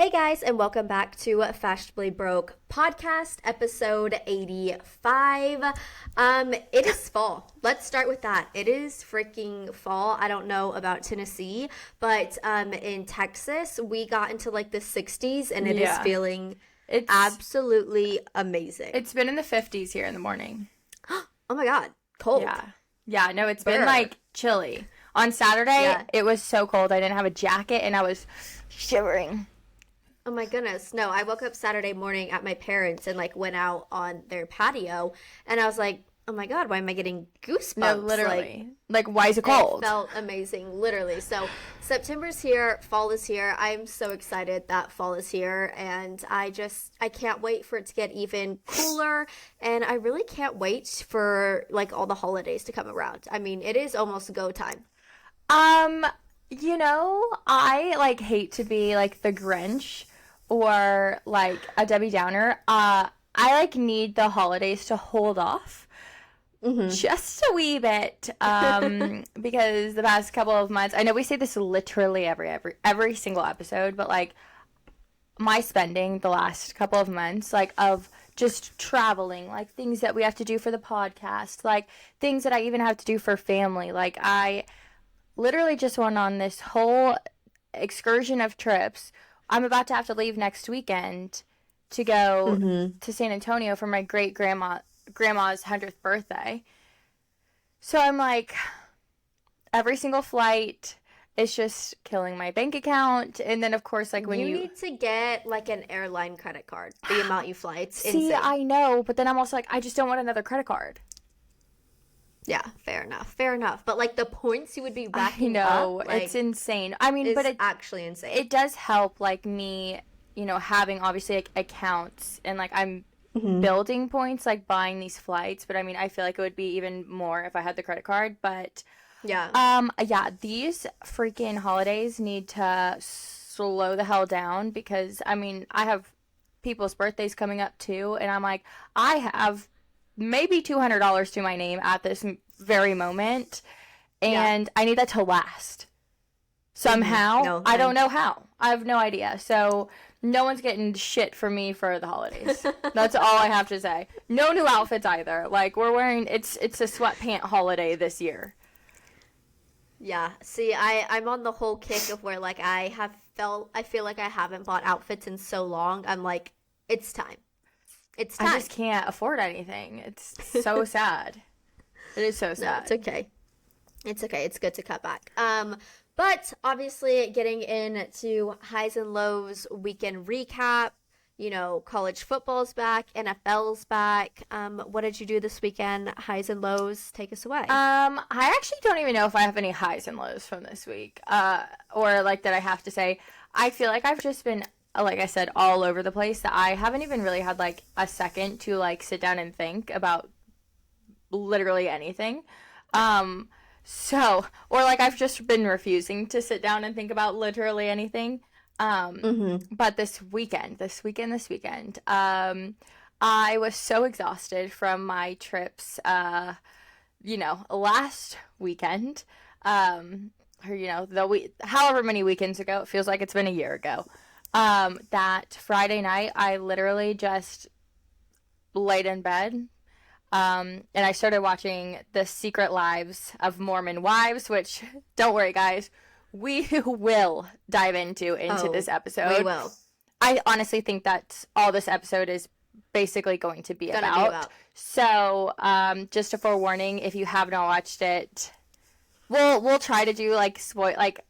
Hey guys, and welcome back to Fashionably Broke podcast, episode 85. It is fall. Let's start with that. It is freaking fall. I don't know about Tennessee, but in Texas, we got into like the 60s, and it is feeling It's absolutely amazing. it's been in the 50s here in the morning. Oh my God, cold. Yeah, no, it's been Where? like chilly. On Saturday, Yeah. it was so cold. I didn't have a jacket and I was shivering. Oh my goodness. No, I woke up Saturday morning at my parents and like went out on their patio, and I was like, oh my God, why am I getting goosebumps? No, literally. Like, why is it cold? It felt amazing, literally. So September's here, fall is here. I'm so excited that fall is here, and I can't wait for it to get even cooler, and I really can't wait for like all the holidays to come around. I mean, it is almost go time. Um, I like hate to be like the Grinch or like a Debbie Downer. I like need the holidays to hold off just a wee bit. Because the past couple of months, I know we say this literally every single episode, but like my spending the last couple of months, like of just traveling, like things that we have to do for the podcast, like things that I even have to do for family. Like I literally just went on this whole excursion of trips. I'm about to have to leave next weekend to go to San Antonio for my grandma's 100th birthday. So I'm like, every single flight is just killing my bank account. And then of course, like when You need to get like an airline credit card. The amount you fly, it's see, insane. I know, but then I'm also like, I just don't want another credit card. Yeah, fair enough, fair enough. But like the points you would be I racking know, up, like, it's insane. I mean, is but actually insane. it does help like me, having obviously like accounts and like I'm building points like buying these flights, but I mean I feel like it would be even more if I had the credit card. But Yeah. these freaking holidays need to slow the hell down because I mean I have people's birthdays coming up too, and I'm like, I have maybe $200 to my name at this very moment, and I need that to last somehow. No, I don't know how. I have no idea. So no one's getting shit from me for the holidays. That's all I have to say. No new outfits either. Like we're wearing it's a sweatpant holiday this year. Yeah. See, I'm on the whole kick of where like I feel like I haven't bought outfits in so long. I'm like, it's time. It's time. I just can't afford anything. It's so sad. It is so No, sad. it's okay. It's okay. It's good to cut back. But obviously getting into highs and lows weekend recap, college football's back, NFL's back. What did you do this weekend? Highs and lows, take us away. I actually don't even know if I have any highs and lows from this week. Or like that I have to say. I feel like I've just been, like I said, all over the place. That I haven't even really had like a second to like sit down and think about literally anything. Or like I've just been refusing to sit down and think about literally anything. But this weekend, I was so exhausted from my trips, last weekend, however many weekends ago, it feels like it's been a year ago. That Friday night, I literally just laid in bed. And I started watching The Secret Lives of Mormon Wives, which, don't worry, guys, we will dive into this episode. We will. I honestly think that's all this episode is basically going to be about. So, just a forewarning, if you have not watched it, we'll try to do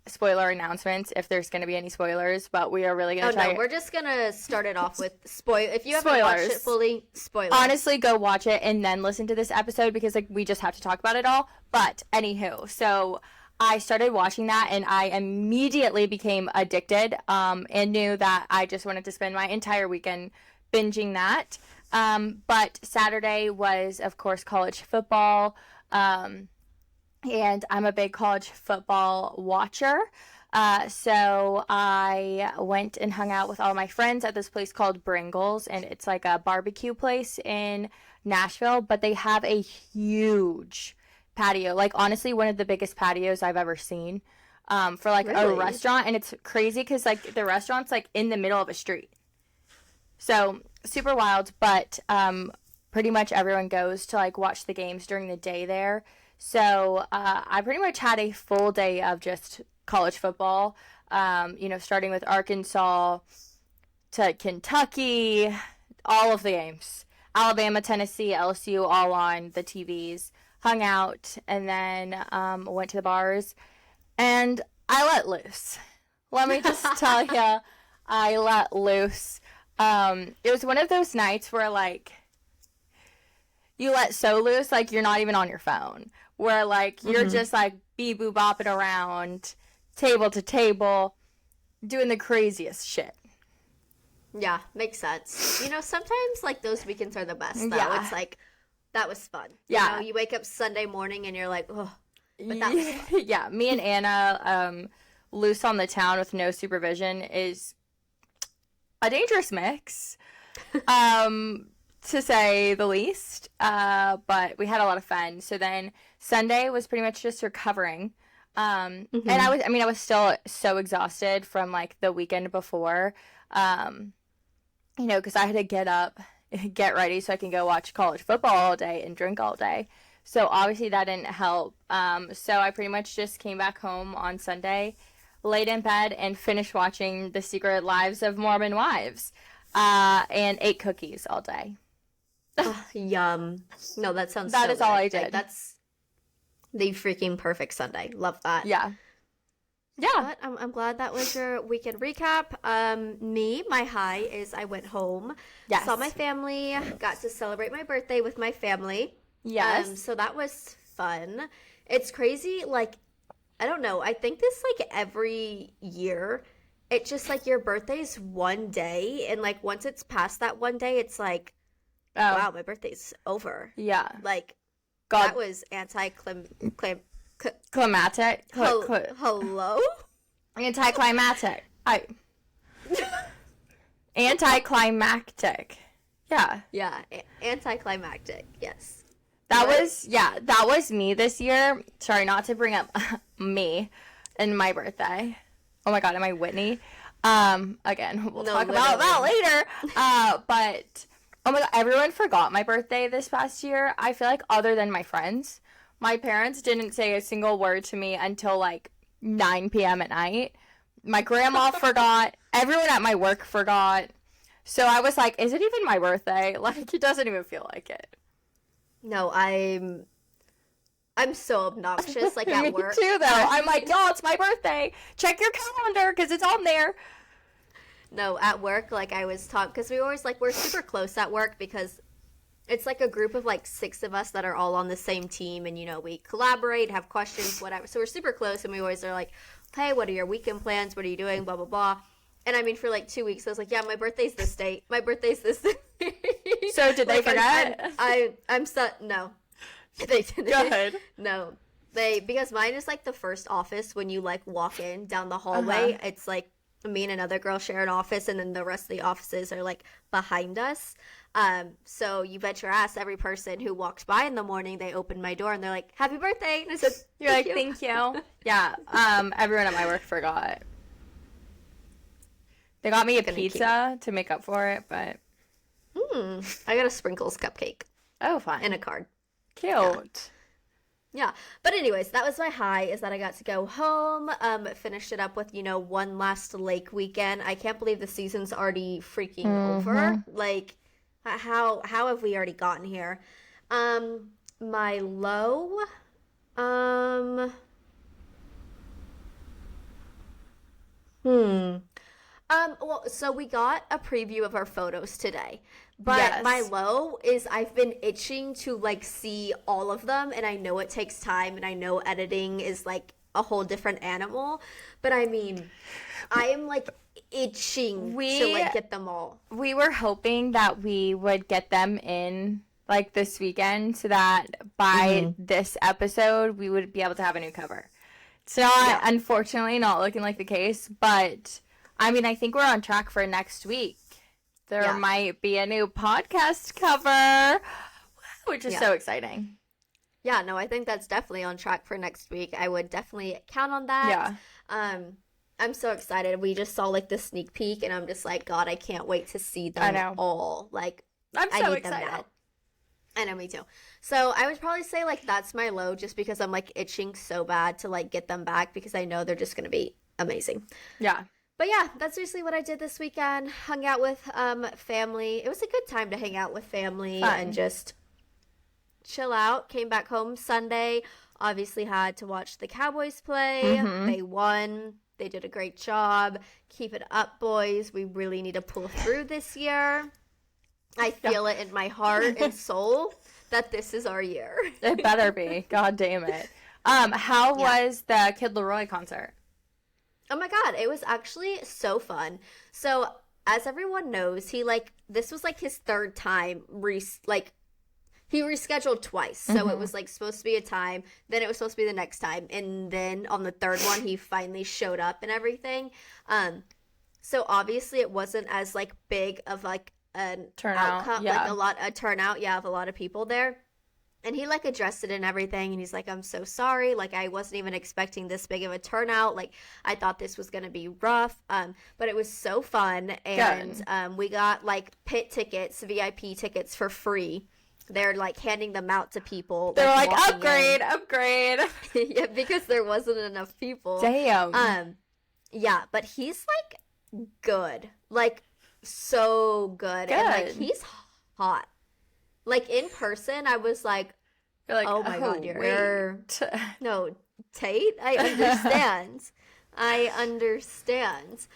spoiler announcements if there's going to be any spoilers, but we are really going to try. No, we're just going to start it off with spoil. If you haven't watched it fully, spoilers. Honestly, go watch it and then listen to this episode because like we just have to talk about it all. But anywho, so I started watching that and I immediately became addicted, and knew that I just wanted to spend my entire weekend binging that. But Saturday was, of course, college football. And I'm a big college football watcher. So I went and hung out with all my friends at this place called Bringles, and it's like a barbecue place in Nashville, but they have a huge patio. Like, honestly, one of the biggest patios I've ever seen. for like a Really? restaurant, and it's crazy because like the restaurant's like in the middle of a street. So super wild, but pretty much everyone goes to like watch the games during the day there. So I pretty much had a full day of just college football. Starting with Arkansas to Kentucky, all of the games, Alabama, Tennessee, LSU, all on the TVs. Hung out, and then went to the bars, and I let loose. Let me just tell you, I let loose. It was one of those nights where, like, you let so loose, like, you're not even on your phone. Where, like, you're just, like, bee-boo bopping around, table to table, doing the craziest shit. Yeah, makes sense. Sometimes, like, those weekends are the best, though. Yeah. It's like, that was fun. Yeah. You wake up Sunday morning and you're like, oh, but that was fun. Yeah, me and Anna, loose on the town with no supervision is a dangerous mix, to say the least. But we had a lot of fun. So then Sunday was pretty much just recovering. And I was still so exhausted from like the weekend before, because I had to get up, get ready so I can go watch college football all day and drink all day. So obviously that didn't help. So I pretty much just came back home on Sunday, laid in bed, and finished watching The Secret Lives of Mormon Wives, and ate cookies all day. Yum. No, that sounds That so is all good. I did. Like, that's the freaking perfect Sunday. Love that. Yeah. Yeah. But I'm glad that was your weekend recap. My high is I went home, Yes. saw my family, got to celebrate my birthday with my family. Yes. So that was fun. It's crazy. Like, I don't know. I think this like every year. It's just like your birthday's one day, and like once it's past that one day, it's like, wow, my birthday's over. Yeah. Like, God. that was Climatic. Hello? Anticlimactic. Anticlimactic. Yeah. Yeah, anticlimactic. Yes. That was me this year. Sorry, not to bring up me and my birthday. Oh my God, am I Whitney? Again, we'll talk about that later. But oh my God, everyone forgot my birthday this past year. I feel like other than my friends. My parents didn't say a single word to me until like 9 p.m. at night. My grandma forgot. Everyone at my work forgot. So I was like, is it even my birthday? Like, it doesn't even feel like it. No, I'm so obnoxious, like at Me work. too, though. I'm like, y'all, it's my birthday. Check your calendar, because it's on there. No, at work, like I was taught, because we always, like, we're super close at work because it's like a group of like 6 of us that are all on the same team, and we collaborate, have questions, whatever. So we're super close, and we always are like, hey, what are your weekend plans? What are you doing? Blah, blah, blah. And I mean, for like 2 weeks, I was like, yeah, my birthday's this date. My birthday's this date. So did they forget? I'm so, no. They didn't. Go ahead. No. Because mine is like the first office when you like walk in down the hallway. It's like me and another girl share an office, and then the rest of the offices are like behind us. So you bet your ass every person who walked by in the morning, they opened my door and they're like, happy birthday. And I said, You're like, thank you. Yeah. Everyone at my work forgot. They got me a pizza to make up for it, but I got a sprinkles cupcake oh, fine. and a card. Cute. Yeah. But anyways, that was my high, is that I got to go home, finished it up with, one last lake weekend. I can't believe the season's already freaking over. Like, how have we already gotten here? My low, well, so we got a preview of our photos today, but my low is I've been itching to like see all of them, and I know it takes time, and I know editing is like a whole different animal, but I mean, I am like itching to like get them all. We were hoping that we would get them in like this weekend so that by this episode we would be able to have a new cover. It's not, unfortunately, not looking like the case, but I mean, I think we're on track for next week. There might be a new podcast cover, which is so exciting. Yeah, no, I think that's definitely on track for next week. I would definitely count on that. I'm so excited. We just saw like the sneak peek, and I'm just like, God, I can't wait to see them I know. all. Like, I'm I so need excited. them now. I know, me too. So I would probably say like that's my low, just because I'm like itching so bad to like get them back because I know they're just gonna be amazing. Yeah. But yeah, that's basically what I did this weekend. Hung out with family. It was a good time to hang out with family Fun. and just chill out. Came back home Sunday. Obviously had to watch the Cowboys play. They won. They did a great job. Keep it up, boys. We really need to pull through this year. I feel it in my heart and soul that this is our year. It better be. God damn it. How was the Kid Leroy concert? Oh my God, it was actually so fun. So, as everyone knows, this was like his third time he rescheduled twice. So it was like supposed to be a time, then it was supposed to be the next time, and then on the third one he finally showed up and everything. So obviously it wasn't as like big of like an Turnout, outcome, yeah. like a turnout, of a lot of people there. And he like addressed it and everything, and he's like, I'm so sorry, like I wasn't even expecting this big of a turnout, like I thought this was gonna be rough, but it was so fun. And we got like pit tickets, VIP tickets for free. They're like handing them out to people. They're like walking upgrade. yeah, because there wasn't enough people. Damn. Yeah, but he's like good, like so good. And like he's hot. Like in person, I was like, You're like, oh my God, you're wait. no, Tate. I understand. I understand.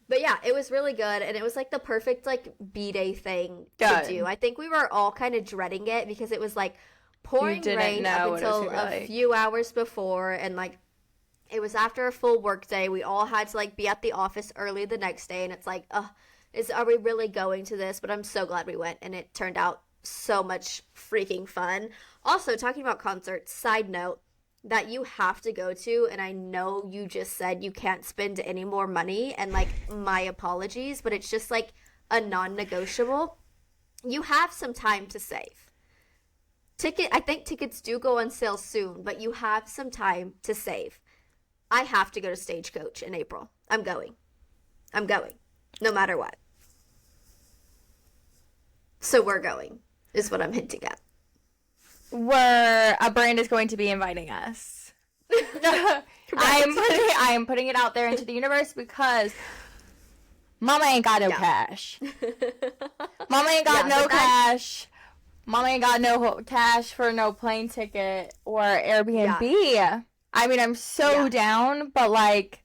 But yeah, it was really good, and it was like the perfect like B-Day thing to do. I think we were all kind of dreading it because it was like pouring rain up until a few hours before, and like it was after a full work day. We all had to like be at the office early the next day, and it's like, are we really going to this? But I'm so glad we went, and it turned out so much freaking fun. Also, talking about concerts, side note, that you have to go to, and I know you just said you can't spend any more money, and like my apologies, but it's just like a non-negotiable. You have some time to save. I think tickets do go on sale soon, but you have some time to save. I have to go to Stagecoach in April. I'm going, no matter what. So we're going, is what I'm hinting at. Where a brand is going to be inviting us. I am putting it out there into the universe because Mama ain't got no cash. Mama ain't got no cash. Mama ain't got no cash for no plane ticket or Airbnb. Yeah. I mean, I'm so down, but like,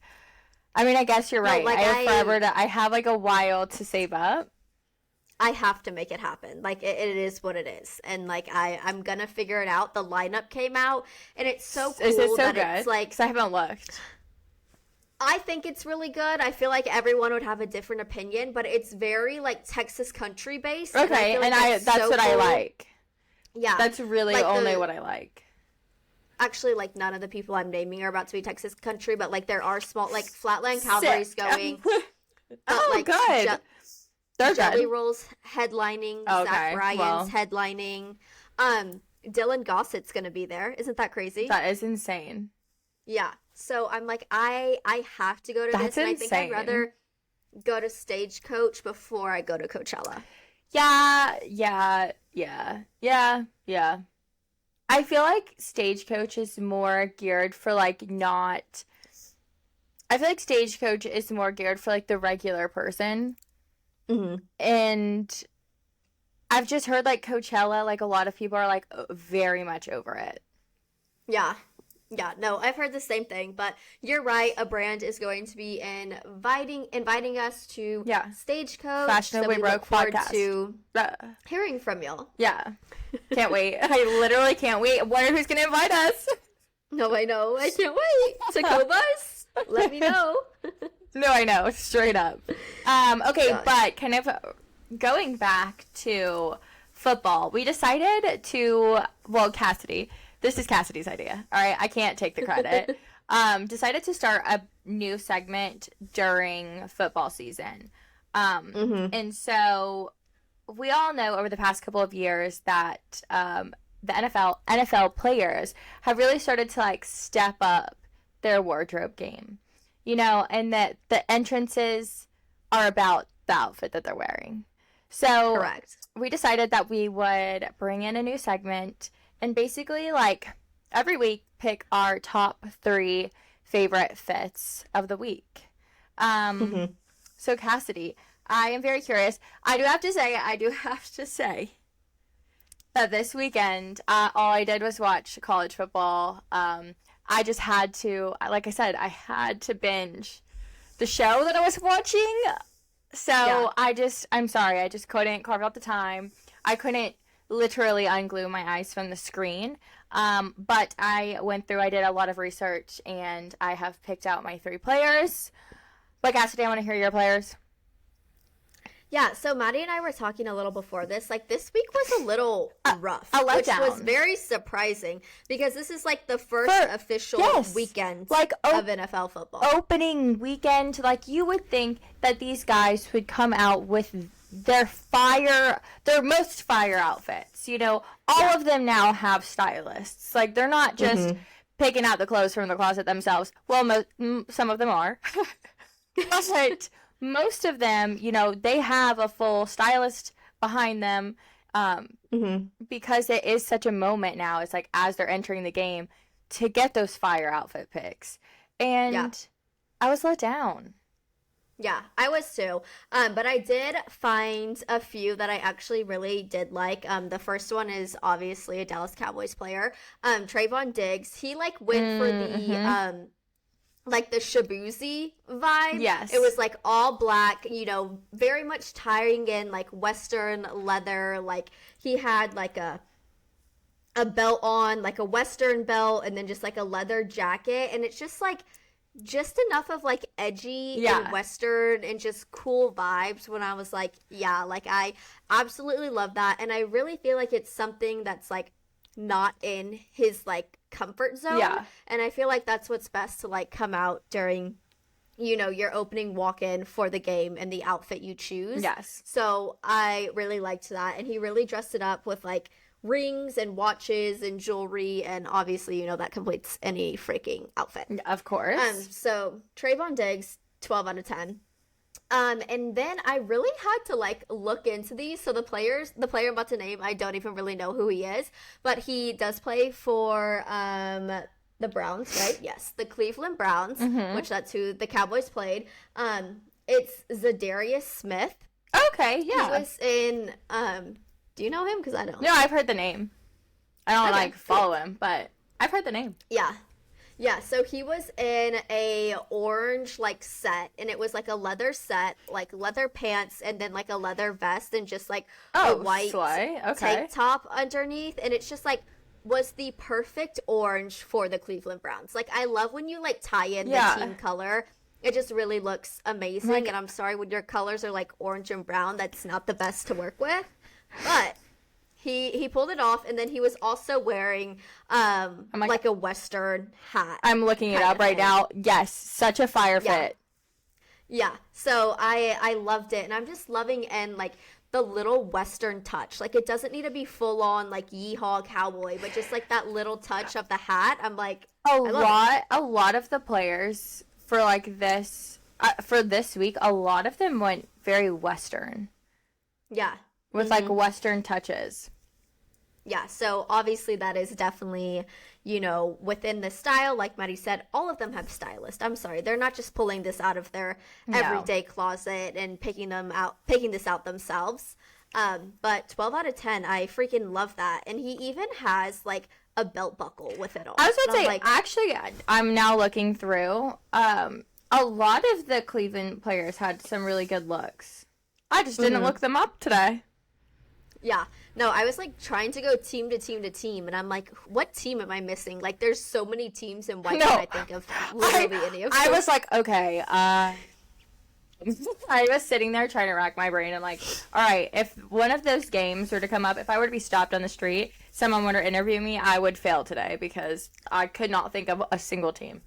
I mean, I guess you're right. No, like I have like a while to save up. I have to make it happen. Like it is what it is, and like I'm gonna figure it out. The lineup came out, and it's so cool. Is it so that good? It's like, 'cause I haven't looked. I think it's really good. I feel like everyone would have a different opinion, but it's very like Texas country based. Okay, and that's so what cool. I like. Yeah, that's really like only what I like. Actually, like none of the people I'm naming are about to be Texas country, but like there are small like Flatland Cowboys going. Oh, like, good. Jelly Roll's headlining, Zach Bryan's headlining. Dylan Gossett's gonna be there. Isn't that crazy? That is insane. Yeah. So I'm like, I have to go to this, and I think I'd rather go to Stagecoach before I go to Coachella. Yeah. I feel like Stagecoach is more geared for like not. I feel like Stagecoach is more geared for like the regular person. Mm-hmm. And I've just heard like Coachella, like a lot of people are like very much over it. Yeah, no, I've heard the same thing, but you're right. A brand is going to be inviting us to Stagecoach. Fashionably Broke podcast. To hearing from y'all. Yeah, can't wait. I literally can't wait. Wonder who's gonna invite us. No, I know. I can't wait. Tacobas, let me know. No, I know. Straight up. Okay, gosh. But kind of going back to football, we decided to, Cassidy, this is Cassidy's idea. All right, I can't take the credit. Decided to start a new segment during football season. And so we all know over the past couple of years that the NFL players have really started to like step up their wardrobe game, you know, and that the entrances are about the outfit that they're wearing. So Correct. we decided that we would bring in a new segment and basically, like, every week pick our top 3 favorite fits of the week. So Cassidy, I am very curious. I do have to say that this weekend, all I did was watch college football. I just had to, like I said, I had to binge the show that I was watching. So yeah. I'm sorry, I just couldn't carve out the time. I couldn't literally unglue my eyes from the screen. But I did a lot of research, and I have picked out my 3 players. But Cassidy, I want to hear your players. Yeah, so Maddie and I were talking a little before this. Like, this week was a little rough, which was very surprising because this is like the first official weekend of NFL football. Opening weekend, like, you would think that these guys would come out with their most fire outfits. You know, all of them now have stylists. Like, they're not just picking out the clothes from the closet themselves. Well, some of them are. But most of them, you know, they have a full stylist behind them because it is such a moment now. It's like as they're entering the game to get those fire outfit picks. And I was let down. Yeah, I was too. But I did find a few that I actually really did like. The first one is obviously a Dallas Cowboys player. Trayvon Diggs. He like went for the like the Shabuzi vibe. Yes. It was like all black, you know, very much tying in like Western leather. Like he had like a belt on, like a Western belt, and then just like a leather jacket. And it's just like, just enough of like edgy and Western and just cool vibes when I was like, yeah, like I absolutely love that. And I really feel like it's something that's like not in his like comfort zone. Yeah. And I feel like that's what's best to like come out during, you know, your opening walk-in for the game and the outfit you choose. Yes. So I really liked that. And he really dressed it up with like rings and watches and jewelry, and obviously, you know, that completes any freaking outfit. Of course. So Trayvon Diggs, 12 out of 10. And then I really had to like look into these. So the player I'm about to name, I don't even really know who he is, but he does play for the Browns, right? Yes, the Cleveland Browns, which that's who the Cowboys played. It's Zadarius Smith. Okay, yeah. He was in do you know him? Because I don't. No, I've heard the name. I don't follow him, but I've heard the name. Yeah, so he was in a orange like set, and it was like a leather set, like leather pants, and then like a leather vest, and just like a white tank top underneath, and it's just like was the perfect orange for the Cleveland Browns. Like I love when you like tie in the team color. It just really looks amazing, and I'm sorry when your colors are like orange and brown, that's not the best to work with, but He pulled it off, and then he was also wearing like a Western hat. I'm looking it up right now. Yes, such a fire fit. Yeah, so I loved it, and I'm just loving and like the little Western touch. Like it doesn't need to be full on like yeehaw cowboy, but just like that little touch of the hat. I'm like a lot of the players for like this for this week, a lot of them went very Western. Yeah. With like Western touches. Yeah, so obviously that is definitely, you know, within the style. Like Maddie said, all of them have stylists. I'm sorry, they're not just pulling this out of their everyday closet and picking this out themselves. But 12 out of 10, I freaking love that. And he even has like a belt buckle with it on. I was going to say, actually, I'm now looking through. A lot of the Cleveland players had some really good looks. I just didn't look them up today. Yeah. No, I was like trying to go team to team to team, and I'm like, what team am I missing? Like, there's so many teams, and why can't I think of literally any of them? I was like, okay, I was sitting there trying to rack my brain. I'm like, all right, if one of those games were to come up, if I were to be stopped on the street, someone were to interview me, I would fail today because I could not think of a single team.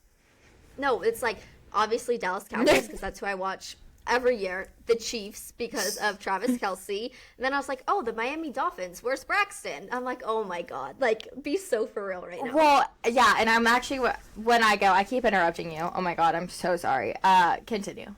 No, it's like, obviously Dallas Cowboys, because that's who I watch every year the Chiefs because of Travis Kelce. And then I was like, oh, the Miami Dolphins. Where's Braxton? I'm like, oh my God. Like, be so for real right now. Well, yeah, and I'm actually, when I go, I keep interrupting you. Oh my God, I'm so sorry. Continue.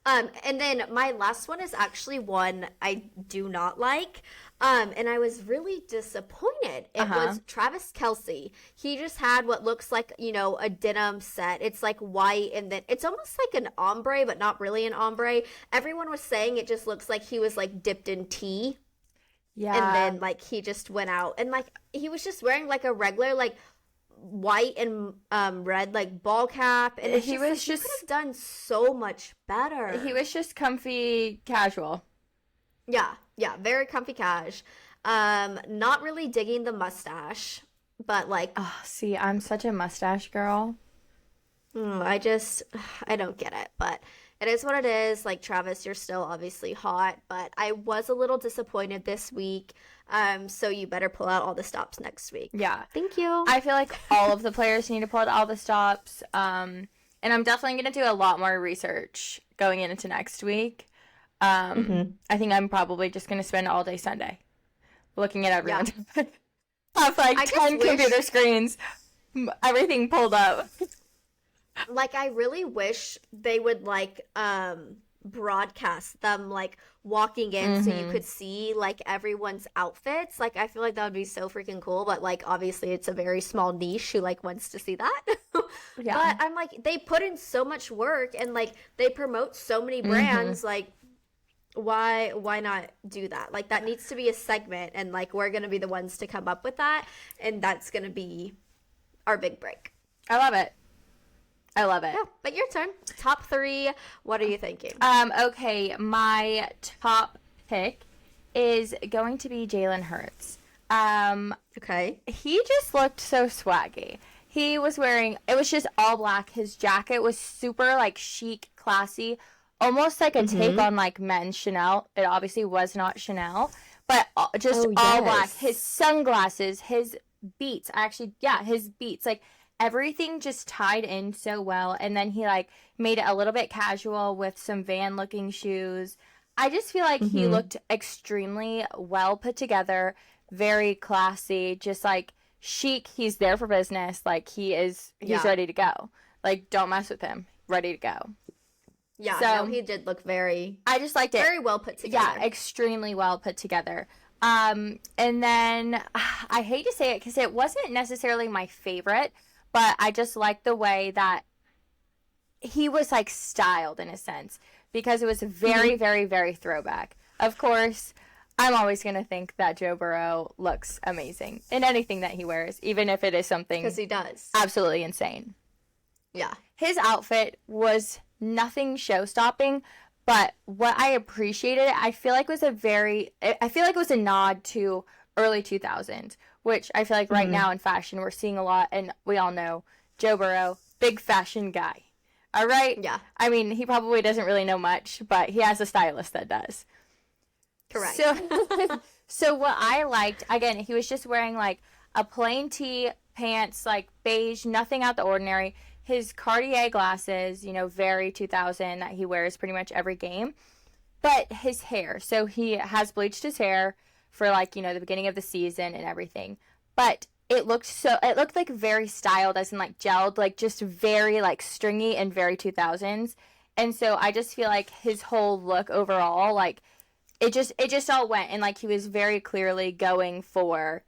And then my last one is actually one I do not like. And I was really disappointed. It was Travis Kelce. He just had what looks like, you know, a denim set. It's like white and then it's almost like an ombre, but not really an ombre. Everyone was saying it just looks like he was like dipped in tea. Yeah. And then like he just went out and like he was just wearing like a regular like white and red like ball cap, and he was like, just could have done so much better. He was just comfy casual. Yeah, very comfy cash. Not really digging the mustache, but like, oh, see, I'm such a mustache girl. I don't get it, but it is what it is. Like, Travis, you're still obviously hot, but I was a little disappointed this week. So you better pull out all the stops next week. Yeah. Thank you. I feel like all of the players need to pull out all the stops. And I'm definitely going to do a lot more research going into next week. I think I'm probably just going to spend all day Sunday looking at everyone. Yeah. Have like 10 computer screens, everything pulled up. Like, I really wish they would like broadcast them like walking in so you could see like everyone's outfits. Like, I feel like that would be so freaking cool, but like obviously it's a very small niche who like wants to see that. Yeah. But I'm like, they put in so much work and like they promote so many brands, like why not do that? Like, that needs to be a segment, and like we're gonna be the ones to come up with that, and that's gonna be our big break. I love it. Yeah, but your turn. Top 3. What are you thinking? Okay, my top pick is going to be Jalen Hurts. Okay. He just looked so swaggy. He was wearing, it was just all black. His jacket was super like chic, classy, almost like a take on like men's Chanel. It obviously was not Chanel, but just all black. His sunglasses, his beats, his beats, like everything just tied in so well. And then he like made it a little bit casual with some van looking shoes. I just feel like he looked extremely well put together, very classy, just like chic. He's there for business. Like he's ready to go. Like, don't mess with him. Ready to go. Yeah, so, no, he did look I just liked it. Very well put together. Yeah, extremely well put together. And then I hate to say it because it wasn't necessarily my favorite, but I just liked the way that he was like styled in a sense, because it was very, very, very throwback. Of course, I'm always going to think that Joe Burrow looks amazing in anything that he wears, even if it is something because he does absolutely insane. Yeah. His outfit was nothing show-stopping, but what I appreciated, I feel like it was a nod to early 2000s, which I feel like right now in fashion we're seeing a lot, and we all know Joe Burrow, big fashion guy. All right? Yeah. I mean, he probably doesn't really know much, but he has a stylist that does. Correct. So what I liked, again, he was just wearing like a plain tee, pants, like beige, nothing out the ordinary. His Cartier glasses, very 2000 that he wears pretty much every game. But his hair, so he has bleached his hair for like, the beginning of the season and everything. But it looked like very styled, as in like gelled, like just very like stringy and very 2000s. And so I just feel like his whole look overall, like it just all went, and like he was very clearly going for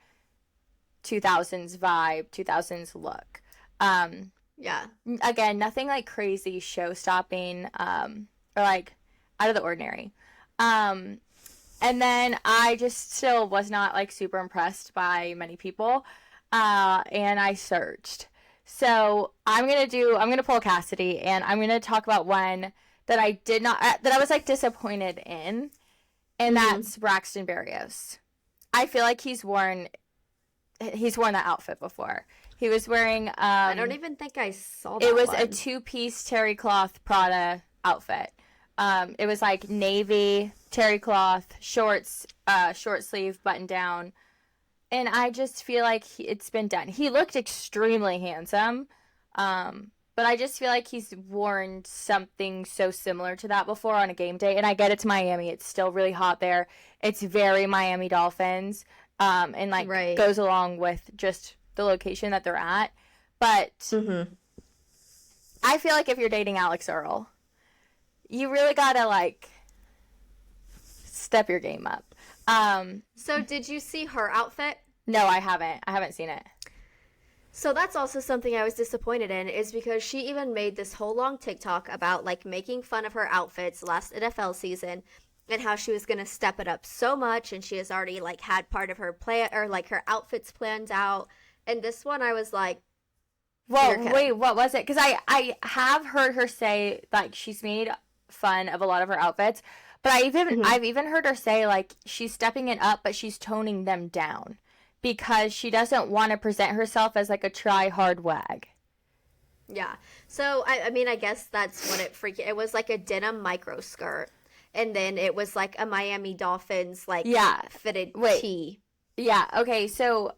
2000s vibe, 2000s look. Yeah. Again, nothing like crazy show-stopping or like out of the ordinary. And then I just still was not like super impressed by many people. And I searched. So I'm going to pull Cassidy, and I'm going to talk about one that I was like disappointed in. And that's Braxton Berrios. I feel like he's worn that outfit before. He was wearing I don't even think I saw that. It was a 2-piece terry cloth Prada outfit. It was like navy terry cloth shorts, short sleeve button down, and I just feel like it's been done. He looked extremely handsome, But I just feel like he's worn something so similar to that before on a game day. And I get it's Miami. It's still really hot there. It's very Miami Dolphins. And like Right. goes along with just the location that they're at. But I feel like if you're dating Alex Earl, you really gotta like step your game up. So did you see her outfit? No, I haven't. I haven't seen it. So that's also something I was disappointed in, is because she even made this whole long TikTok about like making fun of her outfits last NFL season and how she was going to step it up so much, and she has already like had part of her plan or like her outfits planned out. And this one I was like, well, wait, what was it? Because I have heard her say like she's made fun of a lot of her outfits, but I've even heard her say like she's stepping it up, but she's toning them down because she doesn't want to present herself as like a try-hard wag. Yeah. So I mean, I guess that's what it was like a denim micro skirt, and then it was like a Miami Dolphins like fitted tee. Yeah. Okay. So,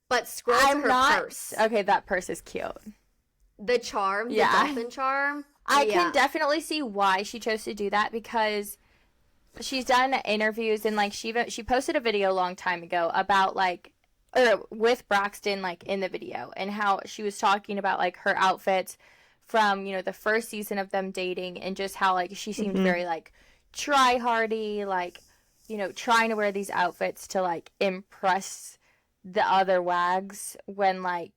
but scroll to her purse. Okay, that purse is cute. The charm, the dolphin charm. I can definitely see why she chose to do that, because she's done interviews and like she posted a video a long time ago about like with Braxton like in the video, and how she was talking about like her outfits from, you know, the first season of them dating, and just how like she seemed very like try hardy, like, you know, trying to wear these outfits to like impress the other wags, when like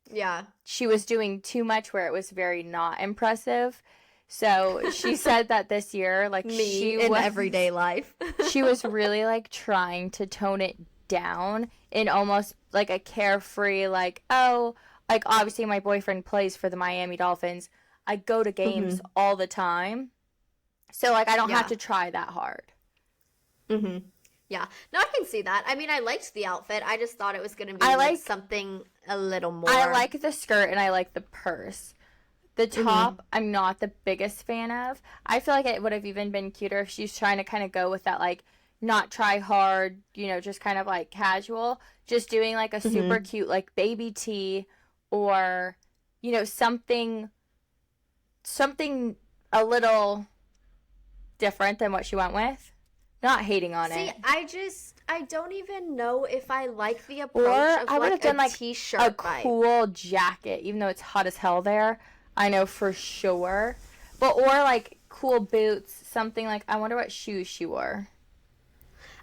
she was doing too much where it was very not impressive. So she said that this year, like in everyday life, she was really like trying to tone it down in almost like a carefree, like, oh, like obviously my boyfriend plays for the Miami Dolphins. I go to games all the time. So like I don't have to try that hard. Yeah. No, I can see that. I mean, I liked the outfit. I just thought it was going to be like something a little more. I like the skirt and I like the purse. The top, I'm not the biggest fan of. I feel like it would have even been cuter if she's trying to kind of go with that, like, not try hard, you know, just kind of like casual. Just doing like a super cute, like, baby tee, or, you know, something a little different than what she went with. Not hating on it. See, I don't even know if I like the approach of I would have done like t-shirt a vibe. Cool jacket, even though it's hot as hell there. I know for sure. But, or like cool boots, something like, I wonder what shoes she wore.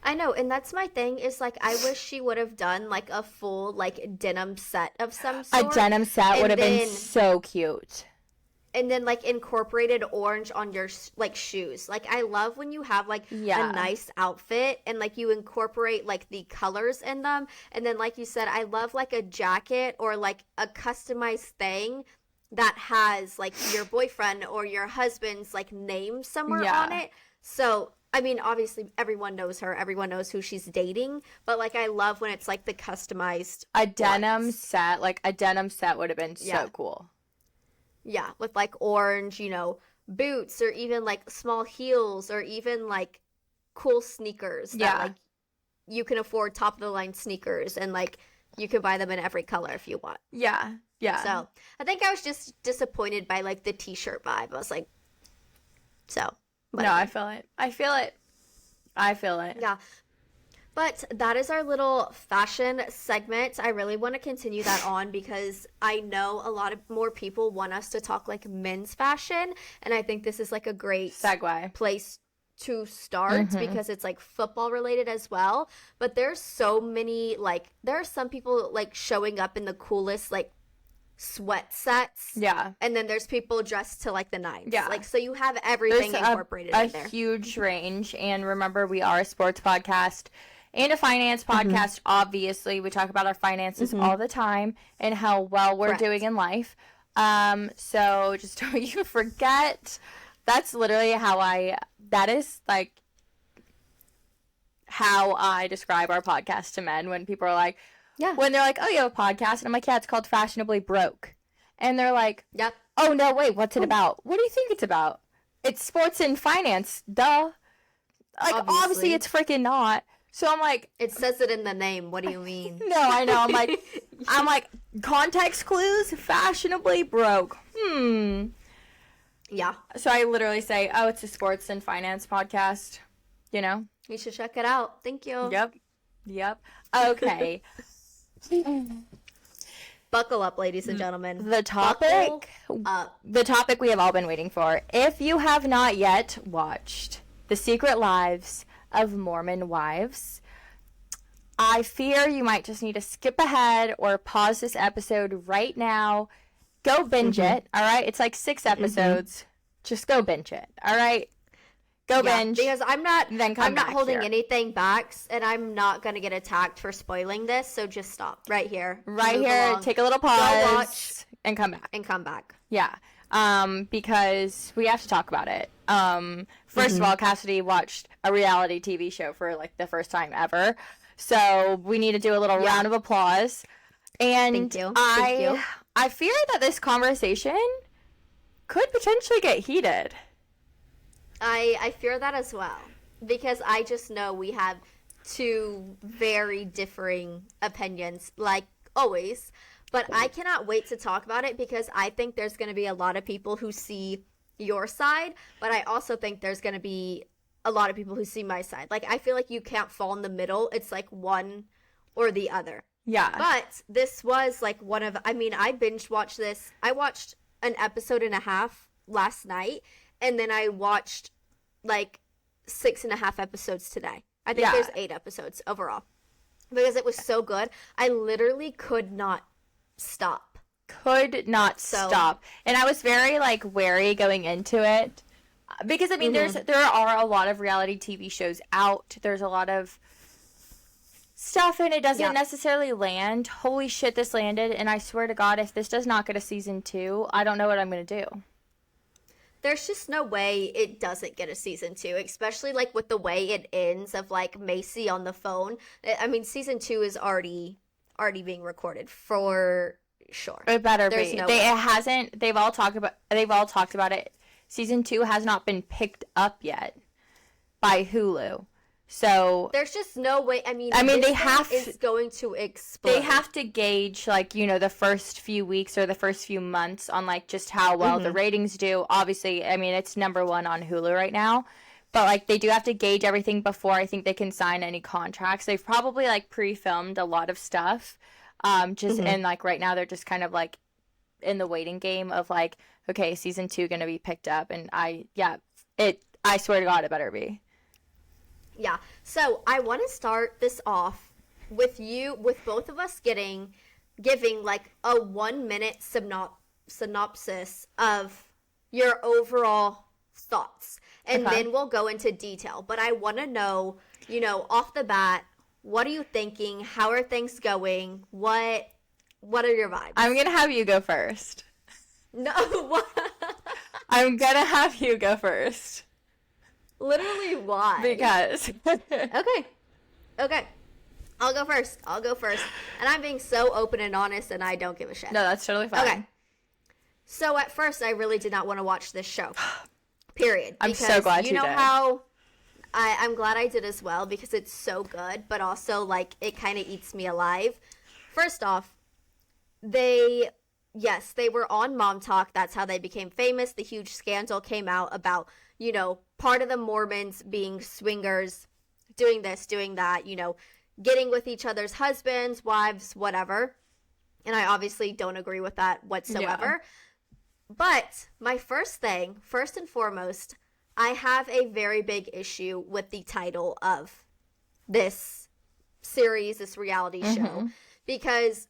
I know, and that's my thing, is like, I wish she would have done like a full like denim set of some sort. A denim set would have been so cute. And then like incorporated orange on your like shoes. Like I love when you have like a nice outfit and like you incorporate like the colors in them. And then like you said, I love like a jacket or like a customized thing that has like your boyfriend or your husband's like name somewhere on it. So I mean, obviously everyone knows her, everyone knows who she's dating, but like I love when it's like the customized denim set. Like a denim set would have been so cool. Yeah, with like orange, you know, boots, or even like small heels, or even like cool sneakers that like you can afford, top of the line sneakers, and like you can buy them in every color if you want. Yeah. So I think I was just disappointed by like the t-shirt vibe. I was like, so. Whatever. No, I feel it. Yeah. But that is our little fashion segment. I really want to continue that on because I know a lot of more people want us to talk like men's fashion. And I think this is like a great segue place to start because it's like football related as well. But there's so many, like, there are some people like showing up in the coolest like sweat sets. Yeah. And then there's people dressed to like the nines. Yeah. Like, so you have everything incorporated in there. A huge range. And remember, we are a sports podcast and a finance podcast. Obviously, we talk about our finances all the time and how well we're doing in life. So just don't you forget. That's literally that is like how I describe our podcast to men when people are like, when they're like, oh, you have a podcast? And I'm like, yeah, it's called Fashionably Broke. And they're like, oh, no, wait, what's it about? What do you think it's about? It's sports and finance, duh. Like, obviously it's freaking not. So I'm like, It says it in the name. What do you mean? no, I know. I'm like, context clues, fashionably broke. Yeah. So I literally say, oh, it's a sports and finance podcast, you know? You should check it out. Thank you. Yep. Okay. Buckle up, ladies and gentlemen. The topic we have all been waiting for. If you have not yet watched The Secret Lives of Mormon Wives, I fear you might just need to skip ahead or pause this episode right now. Go binge it, all right? It's like 6 episodes. Just go binge it, all right? Go binge. Because I'm not holding here. anything back, and I'm not going to get attacked for spoiling this, so just stop right here. Right Move here, along. take a little pause, and come back. Yeah, because we have to talk about it. First of all, Cassidy watched a reality TV show for like the first time ever, so we need to do a little round of applause. And Thank you. I fear that this conversation could potentially get heated. I fear that as well, because I just know we have two very differing opinions, like always. But I cannot wait to talk about it, because I think there's going to be a lot of people who see your side, but I also think there's going to be a lot of people who see my side. Like, I feel like you can't fall in the middle. It's like one or the other. Yeah. But this was like I binge watched this. I watched an episode and a half last night, and then I watched like 6.5 episodes today. I think there's 8 episodes overall, because it was so good. I literally could not stop. Stop. And I was very like wary going into it, because I mean there are a lot of reality TV shows out. There's a lot of stuff, and it doesn't necessarily land. Holy shit, this landed, and I swear to God, if this does not get a season 2, I don't know what I'm gonna do. There's just no way it doesn't get a season 2, especially like with the way it ends of like Macy on the phone. I mean, season 2 is already being recorded for sure. It better There's be. No way. It hasn't. They've all talked about it. Season 2 has not been picked up yet by Hulu. So there's just no way. I mean, is going to explode. They have to gauge, like, you know, the first few weeks or the first few months on like just how well the ratings do. Obviously, I mean, it's #1 on Hulu right now, but like they do have to gauge everything before I think they can sign any contracts. They've probably like pre-filmed a lot of stuff, and like right now they're just kind of like in the waiting game of like, okay, season 2 gonna be picked up, and I swear to God, it better be. Yeah. So I want to start this off with both of us giving like a 1-minute synopsis of your overall thoughts. And then we'll go into detail. But I want to know, you know, off the bat, what are you thinking? How are things going? What are your vibes? I'm going to have you go first. No, what? I'm going to have you go first. Literally, why? Because. Okay. I'll go first. And I'm being so open and honest, and I don't give a shit. No, that's totally fine. Okay. So at first, I really did not want to watch this show. Period. I'm so glad you did. You know how I'm glad I did as well, because it's so good, but also, like, it kind of eats me alive. First off, they were on Mom Talk. That's how they became famous. The huge scandal came out about, you know, part of the Mormons being swingers, doing this, doing that, you know, getting with each other's husbands, wives, whatever. And I obviously don't agree with that whatsoever. Yeah. But my first and foremost, I have a very big issue with the title of this series, this reality show, because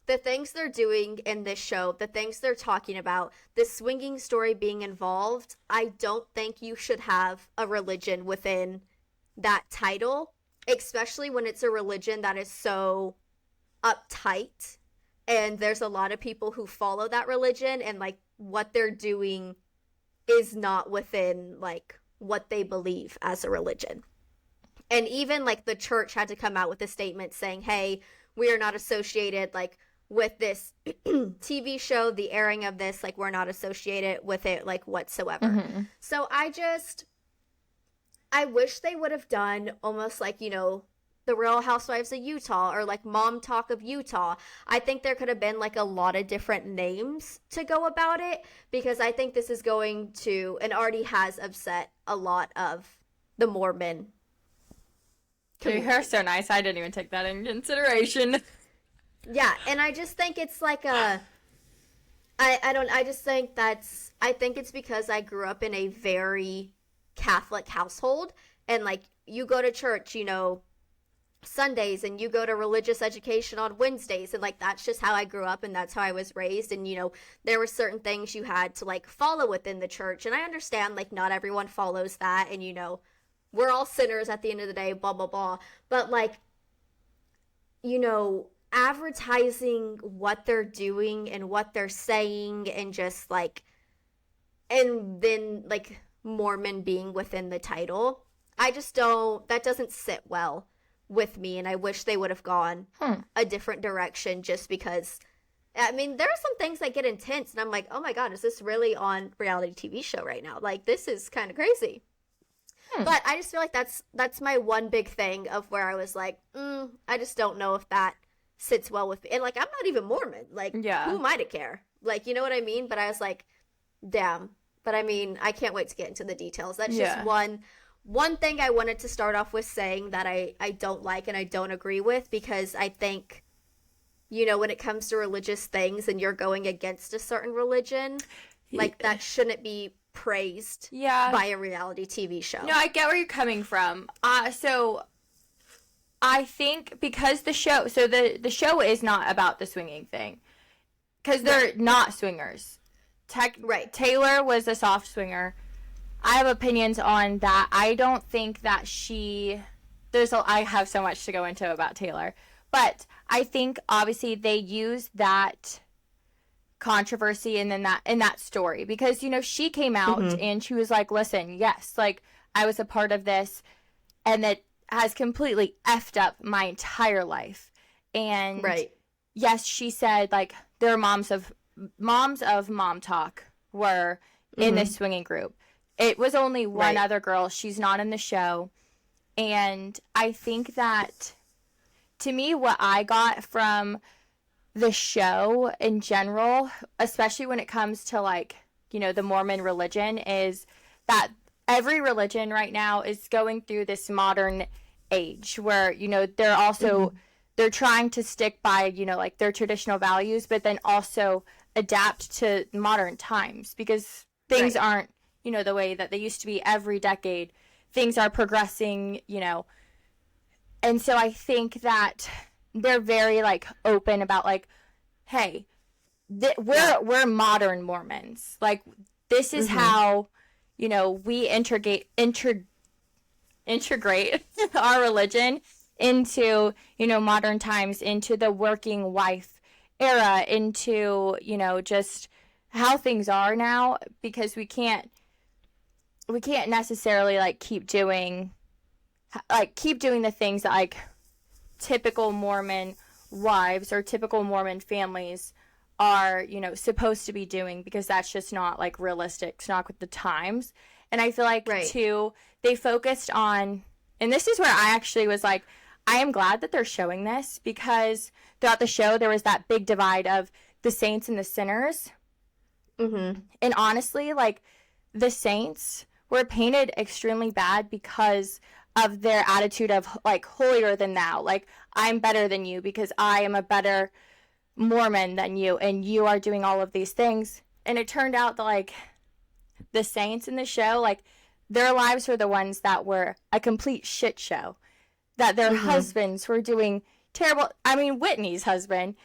the things they're doing in this show, the things they're talking about, the swinging story being involved, I don't think you should have a religion within that title, especially when it's a religion that is so uptight, and there's a lot of people who follow that religion, and like what they're doing is not within like what they believe as a religion. And even like the church had to come out with a statement saying, hey, we are not associated like with this TV show, the airing of this, like we're not associated with it like whatsoever. So I wish they would have done almost like, you know, the Real Housewives of Utah or like Mom Talk of Utah. I think there could have been like a lot of different names to go about it, because I think this is going to, and already has upset a lot of the Mormon Your hair's so nice. I didn't even take that in consideration. Yeah, and I just think it's like I just think I think it's because I grew up in a very Catholic household, and like you go to church, you know, Sundays, and you go to religious education on Wednesdays, and like that's just how I grew up and that's how I was raised. And you know, there were certain things you had to like follow within the church, and I understand like not everyone follows that, and you know, we're all sinners at the end of the day, blah blah blah. But like, you know, advertising what they're doing and what they're saying, and just like, and then like Mormon being within the title, I just don't, that doesn't sit well with me, and I wish they would have gone a different direction, just because I mean there are some things that get intense and I'm like, oh my god, is this really on reality TV show right now? Like this is kind of crazy. But I just feel like that's my one big thing of where I was like, I just don't know if that sits well with me. And like I'm not even Mormon, like who am I to care? Like, you know what I mean? But I was like, damn. But I mean, I can't wait to get into the details. That's just one thing I wanted to start off with saying that I don't like and I don't agree with, because I think, you know, when it comes to religious things and you're going against a certain religion, like that shouldn't be praised by a reality TV show. No, I get where you're coming from. So I think because the show is not about the swinging thing, because they're not swingers. Taylor was a soft swinger. I have opinions on that. I don't think that I have so much to go into about Taylor. But I think obviously they use that controversy and then in that story, because, you know, she came out and she was like, listen, yes, like I was a part of this and it has completely effed up my entire life. And yes, she said like there are moms of Mom Talk were in this swinging group. It was only one other girl. She's not in the show. And I think that, to me, what I got from the show in general, especially when it comes to, like, you know, the Mormon religion, is that every religion right now is going through this modern age where, you know, they're also, they're trying to stick by, you know, like their traditional values, but then also adapt to modern times, because things aren't, you know, the way that they used to be every decade. Things are progressing, you know. And so I think that they're very, like, open about, like, hey, we're modern Mormons. Like, this is how, you know, we integrate our religion into, you know, modern times, into the working wife era, into, you know, just how things are now, because we can't necessarily like keep doing the things that like typical Mormon wives or typical Mormon families are, you know, supposed to be doing, because that's just not like realistic. It's not with the times. And I feel like too, they focused on, and this is where I actually was like, I am glad that they're showing this, because throughout the show there was that big divide of the saints and the sinners. And honestly, like, the saints were painted extremely bad because of their attitude of, like, holier than thou. Like, I'm better than you because I am a better Mormon than you, and you are doing all of these things. And it turned out that, like, the saints in the show, like, their lives were the ones that were a complete shit show. That their husbands were doing terrible. I mean, Whitney's husband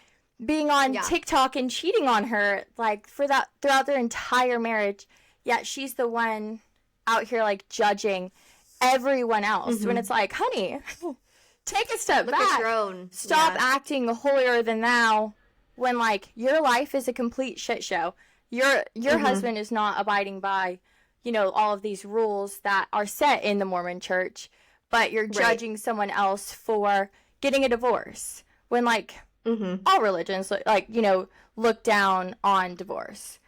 being on TikTok and cheating on her, like, throughout their entire marriage. Yet she's the one out here, like, judging everyone else, when it's like, honey, take a step back. Stop acting holier than thou when, like, your life is a complete shit show. Your husband is not abiding by, you know, all of these rules that are set in the Mormon church, but you're judging someone else for getting a divorce when, like, all religions, like, you know, look down on divorce.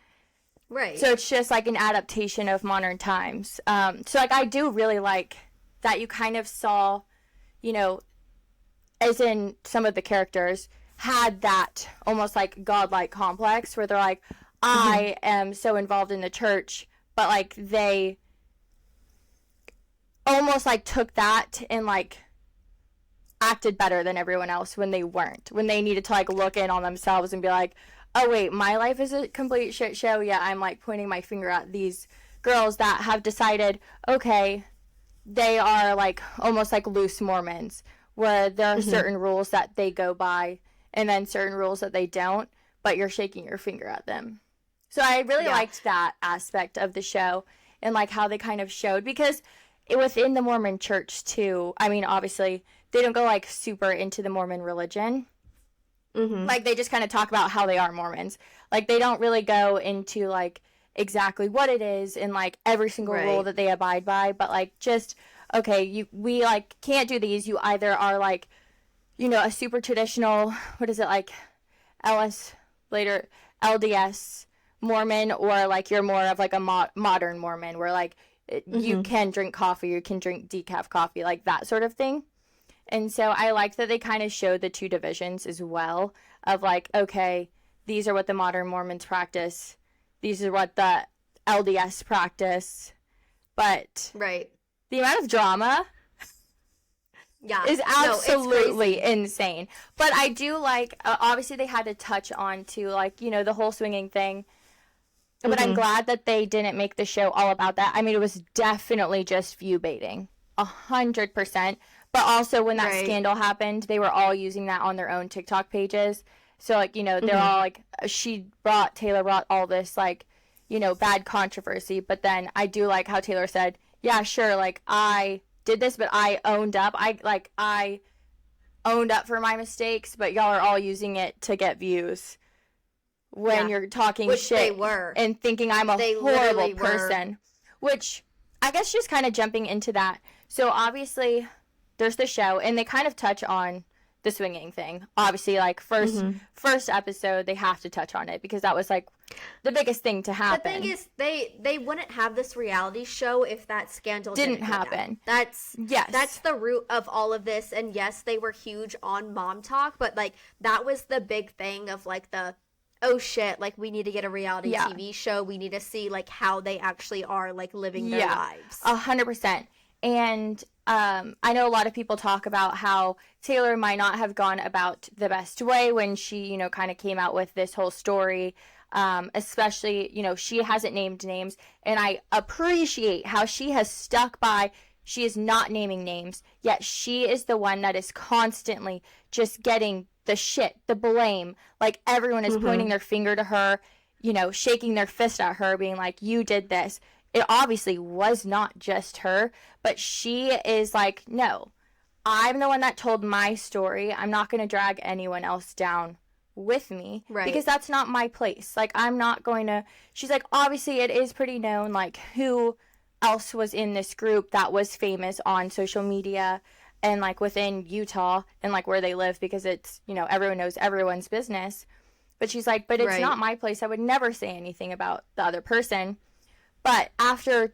So it's just like an adaptation of modern times. So, like, I do really like that you kind of saw, you know, as in some of the characters, had that almost like godlike complex where they're like, I am so involved in the church, but like they almost like took that and like acted better than everyone else when they weren't, when they needed to like look in on themselves and be like, oh wait, my life is a complete shit show. Yeah, I'm like pointing my finger at these girls that have decided, okay, they are like almost like loose Mormons, where there are certain rules that they go by and then certain rules that they don't, but you're shaking your finger at them. So I really liked that aspect of the show and like how they kind of showed, because within the Mormon church too, I mean, obviously they don't go like super into the Mormon religion. Like they just kind of talk about how they are Mormons. Like they don't really go into like exactly what it is and like every single rule that they abide by, but like just, okay, we like can't do these. You either are like, you know, a super traditional, what is it, like LDS Mormon, or like you're more of like a modern Mormon where like you can drink coffee, you can drink decaf coffee, like that sort of thing. And so I like that they kind of showed the two divisions as well of like, okay, these are what the modern Mormons practice, these are what the LDS practice, but the amount of drama is absolutely insane. But I do like, obviously they had to touch on to like, you know, the whole swinging thing. But I'm glad that they didn't make the show all about that. I mean, it was definitely just view baiting, 100%. But also when that scandal happened, they were all using that on their own TikTok pages. So like, you know, they're all like, Taylor brought all this like, you know, bad controversy. But then I do like how Taylor said, yeah, sure, like I did this, but I owned up. I owned up for my mistakes, but y'all are all using it to get views. When you're talking shit and thinking I'm a horrible person. Which I guess just kind of jumping into that. So obviously there's the show and they kind of touch on the swinging thing. Obviously, like first episode they have to touch on it because that was like the biggest thing to happen. The thing is they wouldn't have this reality show if that scandal didn't happen. That's the root of all of this. And yes, they were huge on Mom Talk, but like that was the big thing of like the, oh shit, like we need to get a reality TV show. We need to see like how they actually are like living their lives. 100%. And I know a lot of people talk about how Taylor might not have gone about the best way when she, you know, kind of came out with this whole story. Especially, you know, she hasn't named names, and I appreciate how she has stuck by, she is not naming names, yet she is the one that is constantly just getting the shit, the blame. Like everyone is pointing their finger to her, you know, shaking their fist at her, being like, you did this. It obviously was not just her, but she is like, no, I'm the one that told my story. I'm not going to drag anyone else down with me because that's not my place. Like, I'm not going to, she's like, obviously it is pretty known, like, who else was in this group that was famous on social media and, like, within Utah and, like, where they live because it's, you know, everyone knows everyone's business. But she's like, but it's not my place. I would never say anything about the other person. But after,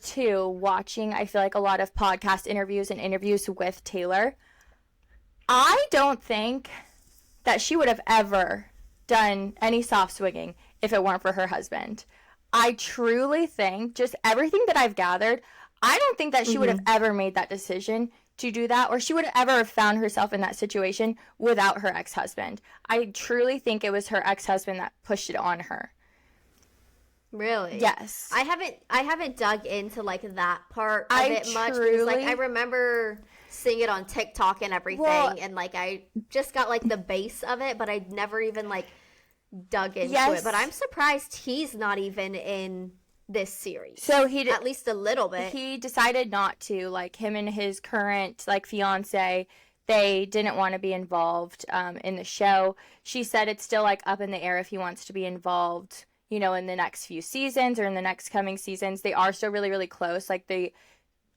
watching, I feel like a lot of podcast interviews and interviews with Taylor, I don't think that she would have ever done any soft swinging if it weren't for her husband. I truly think, just everything that I've gathered, I don't think that she would have ever made that decision to do that, or she would ever have found herself in that situation without her ex-husband. I truly think it was her ex-husband that pushed it on her. Really? Yes. I haven't dug into like that part of it much because like I remember seeing it on TikTok and everything, and like I just got like the base of it, but I never even like dug into it. But I'm surprised he's not even in this series. So he at least a little bit. He decided not to. Like him and his current like fiance, they didn't want to be involved in the show. She said it's still like up in the air if he wants to be involved, you know, in the next few seasons or in the next coming seasons. They are still really, really close. Like they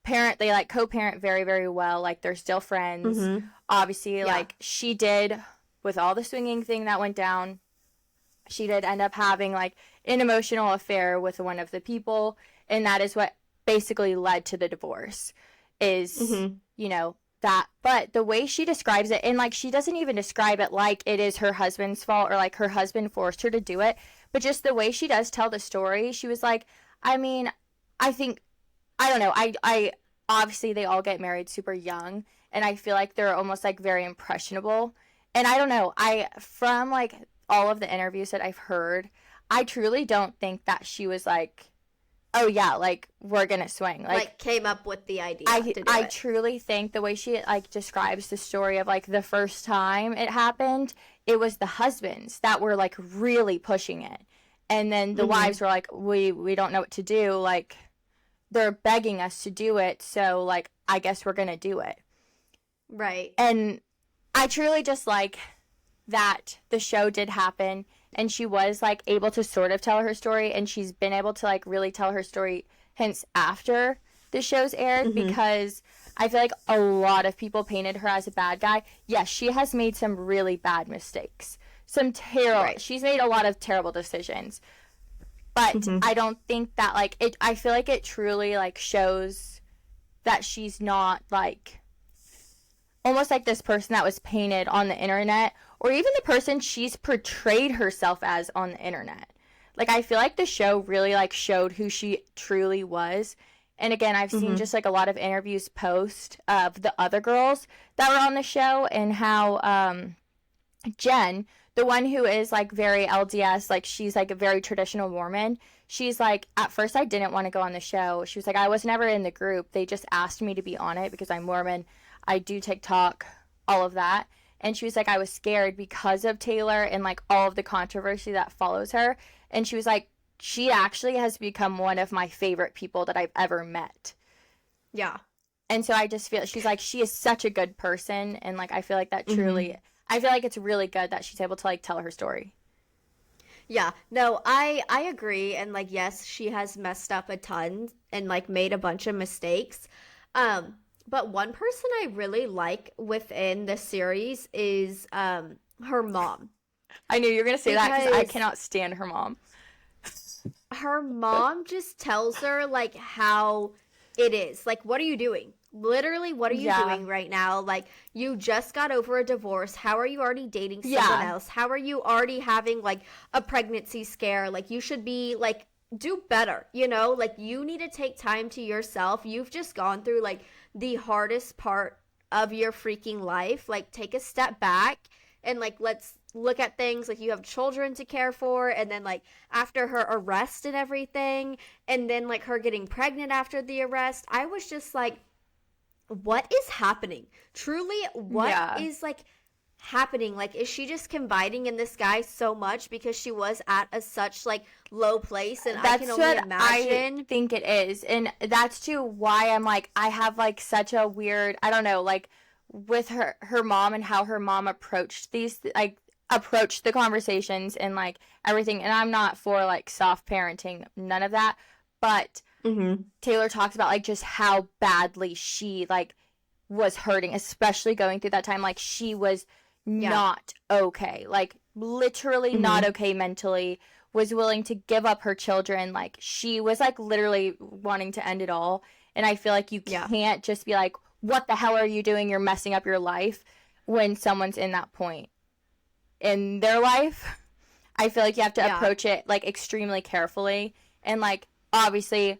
like co-parent very, very well. Like they're still friends. Obviously, like she did with all the swinging thing that went down. She did end up having like an emotional affair with one of the people. And that is what basically led to the divorce is, you know, that, but the way she describes it, and like she doesn't even describe it like it is her husband's fault or like her husband forced her to do it, but just the way she does tell the story, she was like, I mean, I think, I don't know, I obviously they all get married super young, and I feel like they're almost like very impressionable, and I don't know, from like all of the interviews that I've heard, I truly don't think that she was like, oh yeah, like we're gonna swing, like came up with the idea to do I it. truly think the way she like describes the story of like the first time it happened, it was the husbands that were like really pushing it, and then the wives were like, we don't know what to do, like they're begging us to do it, so like I guess we're gonna do it. Right. And I truly just like that the show did happen, and she was like able to sort of tell her story, and she's been able to like really tell her story hence after the show's aired, because I feel like a lot of people painted her as a bad guy. Yes, she has made some really bad mistakes, some terrible, Right. she's made a lot of terrible decisions, but I don't think that like it, I feel like it truly like shows that she's not like almost like this person that was painted on the internet, or even the person she's portrayed herself as on the internet. Like I feel like the show really like showed who she truly was. And again, I've seen just like a lot of interviews post of the other girls that were on the show, and how Jen, the one who is like very LDS, like she's like a very traditional Mormon, she's like, at first I didn't want to go on the show. She was like, I was never in the group. They just asked me to be on it because I'm Mormon. I do TikTok, all of that. And she was like, I was scared because of Taylor and like all of the controversy that follows her. And she was like, she actually has become one of my favorite people that I've ever met. Yeah. And so I just feel, she's like, she is such a good person. And like, I feel like that truly, I feel like it's really good that she's able to like tell her story. Yeah, no, I agree, and like yes, she has messed up a ton and like made a bunch of mistakes. But one person I really like within the series is her mom. I knew you were going to say that because I Because cannot stand her mom. her mom just tells her like how it is. Like, what are you doing? Literally, what are you doing right now? Like, you just got over a divorce. How are you already dating someone else? How are you already having like a pregnancy scare? Like, you should be like, do better, you know? Like, you need to take time to yourself. You've just gone through like the hardest part of your freaking life. Like, take a step back and like, let's look at things like you have children to care for, and then like after her arrest and everything, and then like her getting pregnant after the arrest, I was just like, what is happening? Truly, what is like happening? Like, is she just confiding in this guy so much because she was at a such like low place? And That's I can only what imagine. I think it is. And that's too why I'm like, I have like such a weird, I don't know, like with her mom and how her mom approached these, like approached the conversations and like everything. And I'm not for like soft parenting, none of that. But Taylor talks about like just how badly she like was hurting, especially going through that time. Like she was not okay, like literally not okay mentally, was willing to give up her children. Like she was like literally wanting to end it all. And I feel like you can't just be like, what the hell are you doing? You're messing up your life when someone's in that point in their life. I feel like you have to approach it like extremely carefully. And like obviously,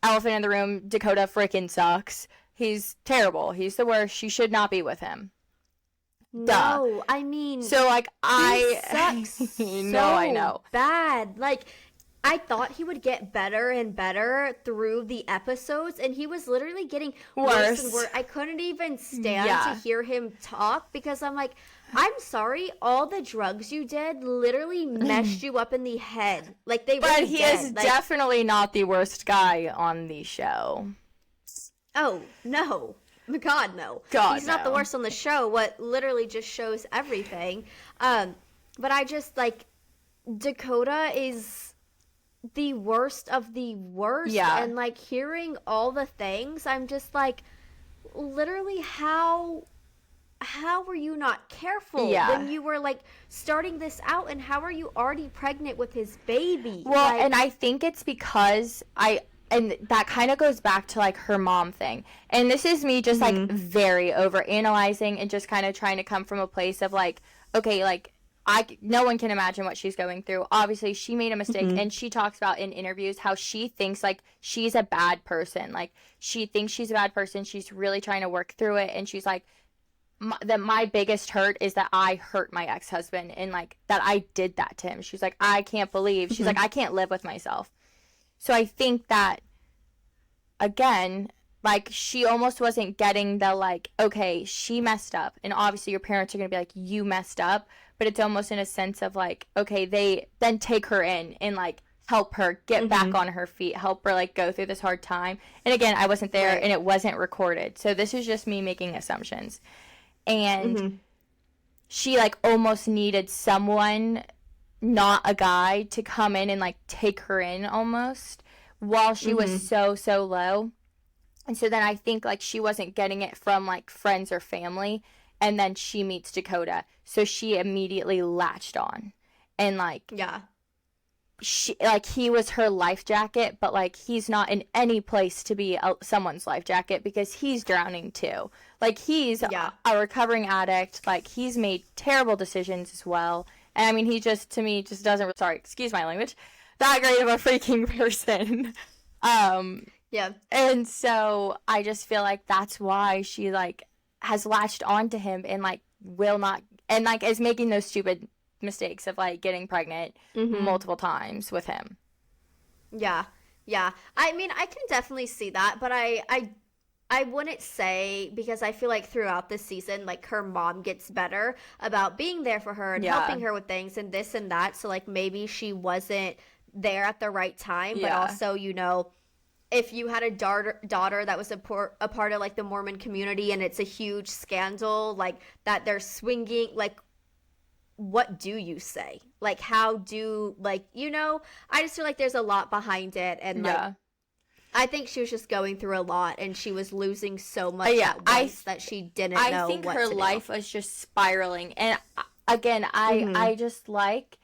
elephant in the room, Dakota freaking sucks. He's terrible. He's the worst. She should not be with him. No, I mean, so like he sucks no, I know. bad. Like, I thought he would get better and better through the episodes, and he was literally getting worse and worse. I couldn't even stand to hear him talk because I'm like, I'm sorry, all the drugs you did literally messed you up in the head. Like, they But really he did. is Like, definitely not the worst guy on the show. oh, no. God, no. God, He's not the no. worst on the show. What literally just shows everything. But I just, like, Dakota is the worst of the worst. Yeah. And, like, hearing all the things, I'm just like, literally, how were you not careful when you were like starting this out, and how are you already pregnant with his baby? Well, like, and I think it's because and that kind of goes back to like her mom thing. And this is me just like very over analyzing and just kind of trying to come from a place of like, okay, like no one can imagine what she's going through. Obviously she made a mistake, and she talks about in interviews how she thinks like she's a bad person. Like she thinks she's a bad person. She's really trying to work through it. And she's like, my biggest hurt is that I hurt my ex-husband, and like that I did that to him. She's like, I can't believe, she's like, I can't live with myself. So I think that, again, like, she almost wasn't getting the, like, okay, she messed up. And obviously your parents are going to be like, you messed up. But it's almost in a sense of, like, okay, they then take her in and, like, help her get back on her feet, help her, like, go through this hard time. And, again, I wasn't there, and it wasn't recorded. So this is just me making assumptions. And she, like, almost needed someone, not a guy, to come in and like take her in almost while she was so low. And so then I think like she wasn't getting it from like friends or family, and then she meets Dakota, so she immediately latched on. And like she, like, he was her life jacket, but like he's not in any place to be someone's life jacket, because he's drowning too. Like he's a recovering addict, like he's made terrible decisions as well. And I mean, he just, to me, just doesn't, sorry, excuse my language, that great of a freaking person. And so I just feel like that's why she, like, has latched onto him and, like, will not, and, like, is making those stupid mistakes of, like, getting pregnant multiple times with him. Yeah. I mean, I can definitely see that, but I wouldn't say, because I feel like throughout this season, like, her mom gets better about being there for her and helping her with things and this and that. So, like, maybe she wasn't there at the right time. But also, you know, if you had a daughter that was a part of, like, the Mormon community, and it's a huge scandal, like, that they're swinging, like, what do you say? Like, how do, like, you know, I just feel like there's a lot behind it. And, like, I think she was just going through a lot, and she was losing so much at once that she didn't know what to do. I think her life was just spiraling. And again, I just like,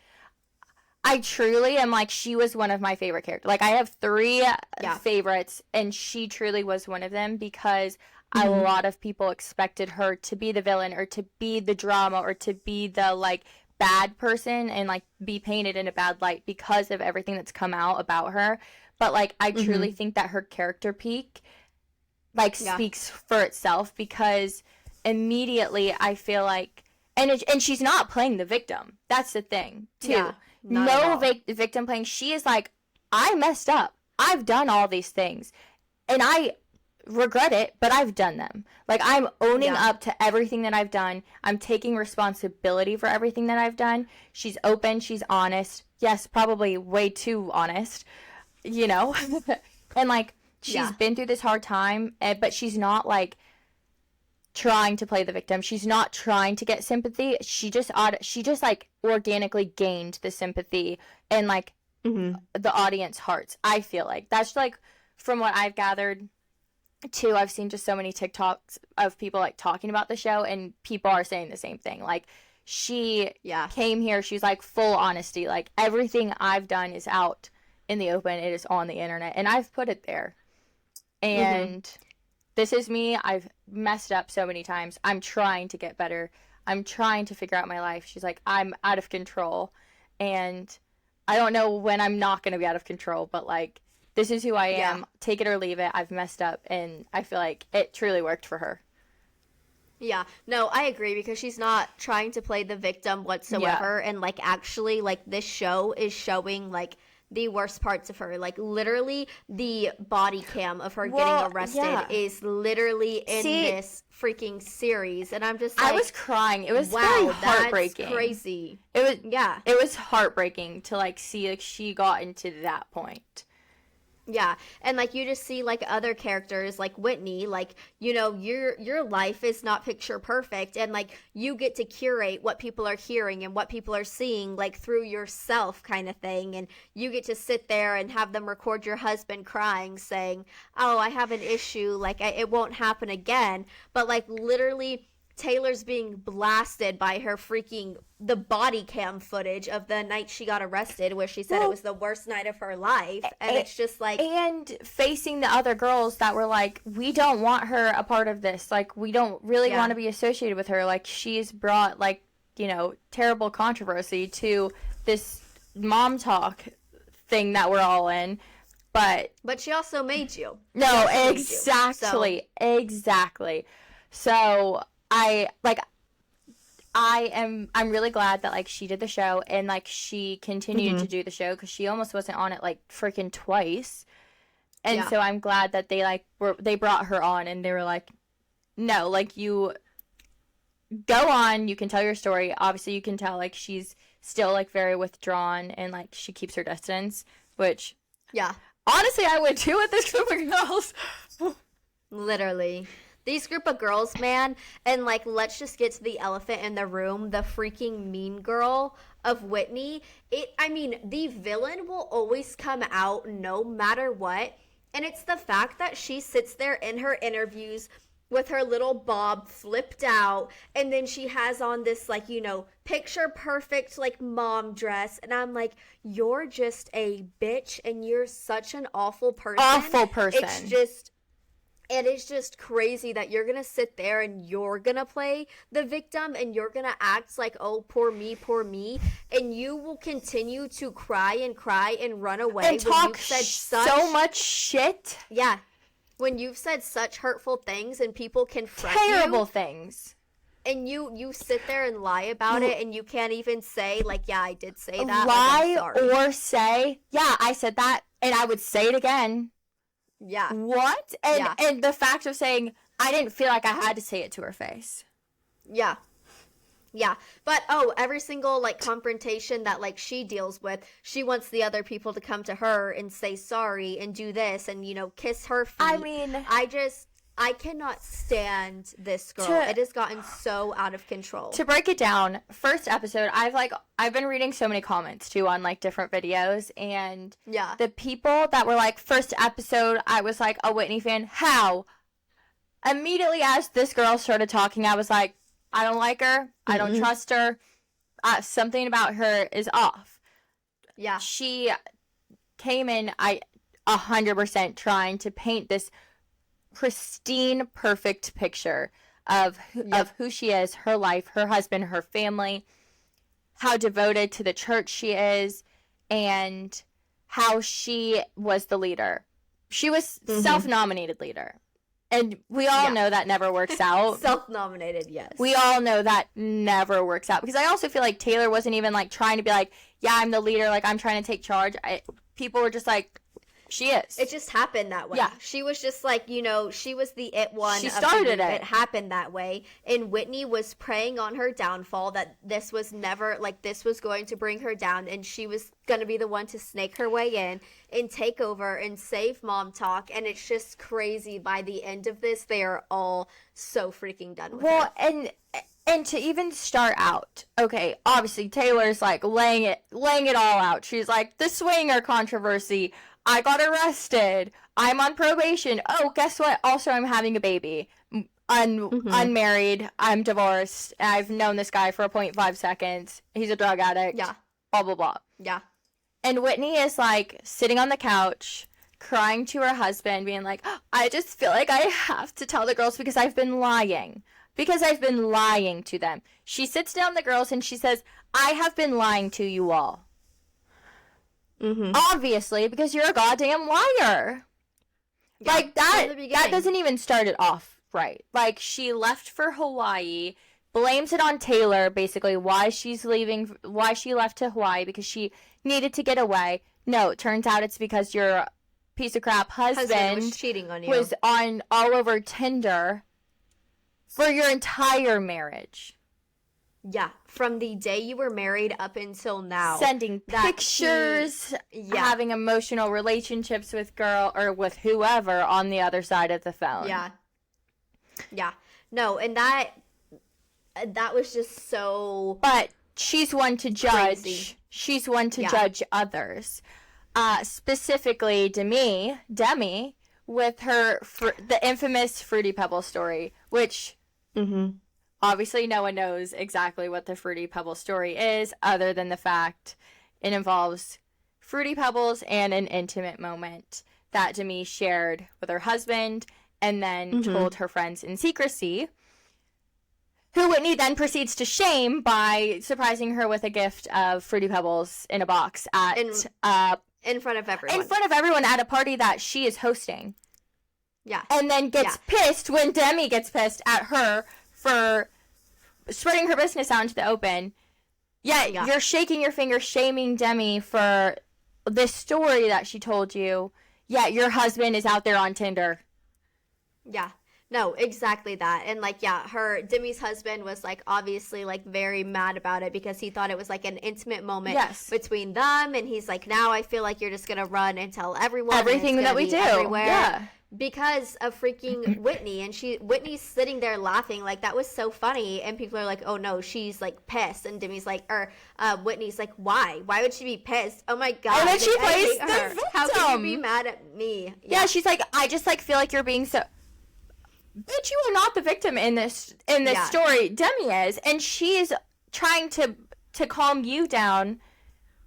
I truly am like, she was one of my favorite characters. Like, I have 3 favorites, and she truly was one of them, because a lot of people expected her to be the villain, or to be the drama, or to be the, like, bad person, and, like, be painted in a bad light because of everything that's come out about her. But, like, I truly think that her character peak, like, speaks for itself, because immediately I feel like, and she's not playing the victim. That's the thing, too. Yeah, no victim playing. She is like, I messed up. I've done all these things, and I regret it, but I've done them. Like, I'm owning up to everything that I've done. I'm taking responsibility for everything that I've done. She's open. She's honest. Yes, probably way too honest. You know, and like, she's been through this hard time, but she's not like trying to play the victim. She's not trying to get sympathy. She just like organically gained the sympathy and like the audience hearts. I feel like that's like, from what I've gathered too. I've seen just so many TikToks of people like talking about the show, and people are saying the same thing. Like, she came here, she's like, full honesty, like, everything I've done is out in the open. It is on the internet, and I've put it there. And this is me. I've messed up so many times. I'm trying to get better. I'm trying to figure out my life. She's like, I'm out of control, and I don't know when I'm not going to be out of control, but like, this is who I am. Take it or leave it. I've messed up, and I feel like it truly worked for her. Yeah, no, I agree, because she's not trying to play the victim whatsoever. And like, actually, like, this show is showing like the worst parts of her. Like, literally, the body cam of her getting arrested is literally in this freaking series. And I'm just like, I was crying. It was very heartbreaking. That's crazy. It was, it was heartbreaking to like see like she got into that point. Yeah, and like, you just see like other characters like Whitney, like, you know, your life is not picture perfect, and like, you get to curate what people are hearing and what people are seeing, like, through yourself, kind of thing. And you get to sit there and have them record your husband crying, saying, oh, I have an issue, like, it won't happen again. But like, literally Taylor's being blasted by her the body cam footage of the night she got arrested, where she said it was the worst night of her life. And it's just like... And facing the other girls that were like, we don't want her a part of this. Like, we don't really want to be associated with her. Like, she's brought, like, you know, terrible controversy to this mom talk thing that we're all in. But she also made you. No, exactly. Exactly. So I'm really glad that, like, she did the show and, like, she continued to do the show because she almost wasn't on it, like, freaking twice. And so I'm glad that they brought her on and they were like, no, like, you go on, you can tell your story. Obviously, you can tell, like, she's still, like, very withdrawn and, like, she keeps her distance, which... Yeah. Honestly, I would too with this group of girls. Literally. These group of girls, man, and, like, let's just get to the elephant in the room, the freaking mean girl of Whitney. The villain will always come out no matter what, and it's the fact that she sits there in her interviews with her little bob flipped out, and then she has on this, like, you know, picture perfect, like, mom dress, and I'm like, you're just a bitch, and you're such an awful person. Awful person. It is just crazy that you're gonna sit there and you're gonna play the victim and you're gonna act like, oh, poor me, and you will continue to cry and run away and talk so much shit. Yeah. When you've said such hurtful things and people confront terrible things. And you sit there and lie about it and you can't even say, like, yeah, I did say that. Lie or say, yeah, I said that and I would say it again. Yeah. What? And the fact of saying, I didn't feel like I had to say it to her face. Yeah. Yeah. But, every single, like, confrontation that, like, she deals with, she wants the other people to come to her and say sorry and do this and, you know, kiss her feet. I mean... I cannot stand this girl. It has gotten so out of control. To break it down, first episode, I've been reading so many comments, too, on, like, different videos, and the people that were, like, first episode, I was, like, a Whitney fan. How? Immediately as this girl started talking, I was like, I don't like her. I don't trust her. Something about her is off. Yeah. She came in 100% trying to paint this pristine, perfect picture of who she is, her life, her husband, her family, how devoted to the church she is, and how she was the leader. She was self-nominated leader. And we all know that never works out. Self-nominated, yes. We all know that never works out. Because I also feel like Taylor wasn't even, like, trying to be like, yeah, I'm the leader, like, I'm trying to take charge. People were just like, she is. It just happened that way. Yeah. She was just like, you know, she was the it one. She started it. It happened that way. And Whitney was preying on her downfall, that this was never, like, this was going to bring her down. And she was going to be the one to snake her way in and take over and save Mom Talk. And it's just crazy. By the end of this, they are all so freaking done with it. And to even start out, okay, obviously Taylor's, like, laying it all out. She's like, the swinger controversy. I got arrested. I'm on probation. Oh, guess what? Also, I'm having a baby. Unmarried. I'm divorced. I've known this guy for 0.5 seconds. He's a drug addict. Yeah. Blah, blah, blah. Yeah. And Whitney is, like, sitting on the couch, crying to her husband, being like, I just feel like I have to tell the girls because I've been lying. Because I've been lying to them. She sits down the girls and she says, I have been lying to you all. Obviously, because you're a goddamn liar. Yeah, like, that doesn't even start it off right. Like, she left for Hawaii, blames it on Taylor, basically, why she left to Hawaii, because she needed to get away. No, it turns out it's because your piece of crap husband was cheating on you. Was on all over Tinder for your entire marriage. Yeah, from the day you were married up until now. Sending pictures, having emotional relationships with with whoever on the other side of the phone. Yeah. Yeah. No, and that was just so... But she's one to judge. Crazy. She's one to judge others. Specifically Demi, with her, the infamous Fruity Pebble story, which... obviously no one knows exactly what the Fruity Pebbles story is, other than the fact it involves Fruity Pebbles and an intimate moment that Demi shared with her husband and then told her friends in secrecy, who Whitney then proceeds to shame by surprising her with a gift of Fruity Pebbles in a box in front of everyone. In front of everyone at a party that she is hosting. Yeah. And then gets pissed when Demi gets pissed at her for spreading her business out into the open. Yet you're shaking your finger shaming Demi for this story that she told you, yet your husband is out there on Tinder. Yeah. No, exactly that. And like, Demi's husband was like obviously like very mad about it because he thought it was like an intimate moment between them. And he's like, now I feel like you're just going to run and tell everyone everything that we do. Everywhere. Yeah. Because of freaking Whitney. And Whitney's sitting there laughing like that was so funny. And people are like, oh no, she's like pissed. And Demi's like, Whitney's like, why? Why would she be pissed? Oh my God. And then she like, plays the victim. How can you be mad at me? Yeah, she's like, I just like feel like you're being so... Bitch, you are not the victim in this story. Demi is, and she is trying to calm you down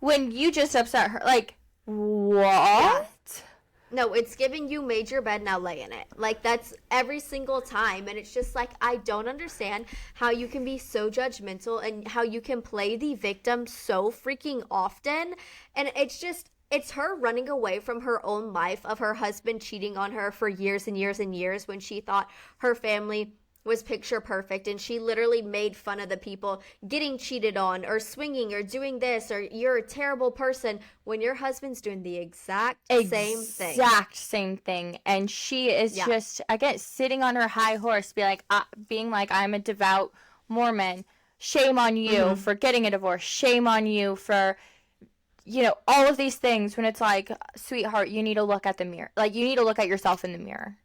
when you just upset her. Like, what? Yeah. No, it's giving you made your bed, now lay in it. Like, that's every single time. And it's just like, I don't understand how you can be so judgmental and how you can play the victim so freaking often. And it's her running away from her own life of her husband cheating on her for years and years and years when she thought her family was picture perfect, and she literally made fun of the people getting cheated on or swinging or doing this or you're a terrible person when your husband's doing the exact same thing. And she is just, again, sitting on her high horse, being like, I'm a devout Mormon. Shame on you for getting a divorce. Shame on you for... all of these things when it's like, sweetheart, you need to look at the mirror. Like, you need to look at yourself in the mirror.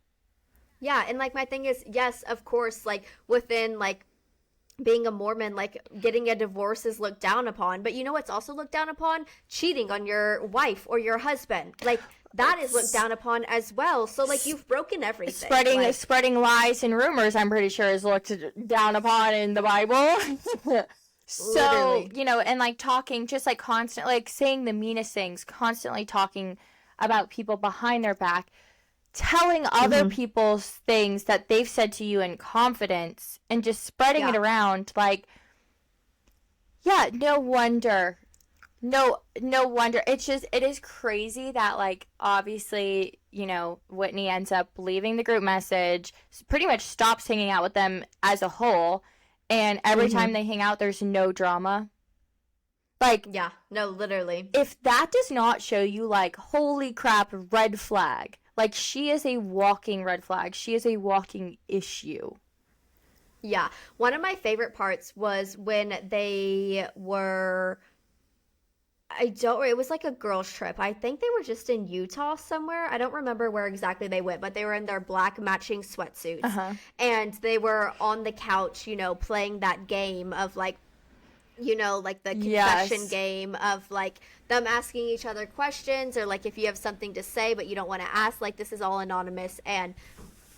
Yeah, and, like, my thing is, yes, of course, like, within, like, being a Mormon, like, getting a divorce is looked down upon. But you know what's also looked down upon? Cheating on your wife or your husband. Like, that is looked down upon as well. So, like, you've broken everything. Spreading lies and rumors, I'm pretty sure, is looked down upon in the Bible. So, literally. And like talking, just like constantly, like saying the meanest things, constantly talking about people behind their back, telling other people's things that they've said to you in confidence and just spreading it around. Like, no wonder. No wonder. It is crazy that, like, obviously, Whitney ends up leaving the group message, pretty much stops hanging out with them as a whole. And every time they hang out, there's no drama. Like... Yeah, no, literally. If that does not show you, like, holy crap, red flag. Like, she is a walking red flag. She is a walking issue. Yeah. One of my favorite parts was when they were... it was like a girls' trip. I think they were just in Utah somewhere. I don't remember where exactly they went, but they were in their black matching sweatsuits. And they were on the couch, playing that game of like, like the confession game of like them asking each other questions, or like if you have something to say but you don't want to ask, like this is all anonymous. And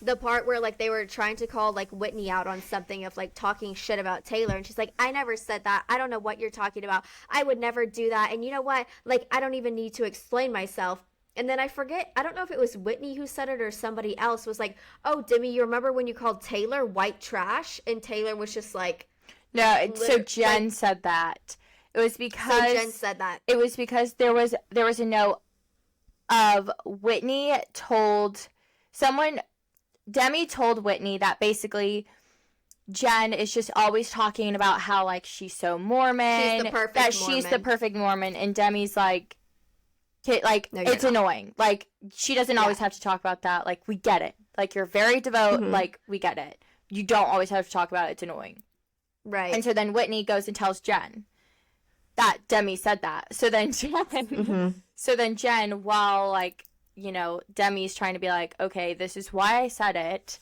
the part where like they were trying to call like Whitney out on something of like talking shit about Taylor, and she's like, I never said that. I don't know what you're talking about. I would never do that. And you know what? Like, I don't even need to explain myself. And then I forget, I don't know if it was Whitney who said it or somebody else was like, oh, Demi, you remember when you called Taylor white trash? And Taylor was just like... No, so Jen said that. It was because... So Jen said that. It was because there was a note of Whitney told someone... Demi told Whitney that basically Jen is just always talking about how, like, she's so Mormon. She's the perfect Mormon. And Demi's like, no, it's annoying. Like, she doesn't always have to talk about that. Like, we get it. Like, you're very devout. Like, we get it. You don't always have to talk about it. It's annoying. Right. And so then Whitney goes and tells Jen that Demi said that. So then Jen, while, like, Demi's trying to be like, okay, this is why I said it.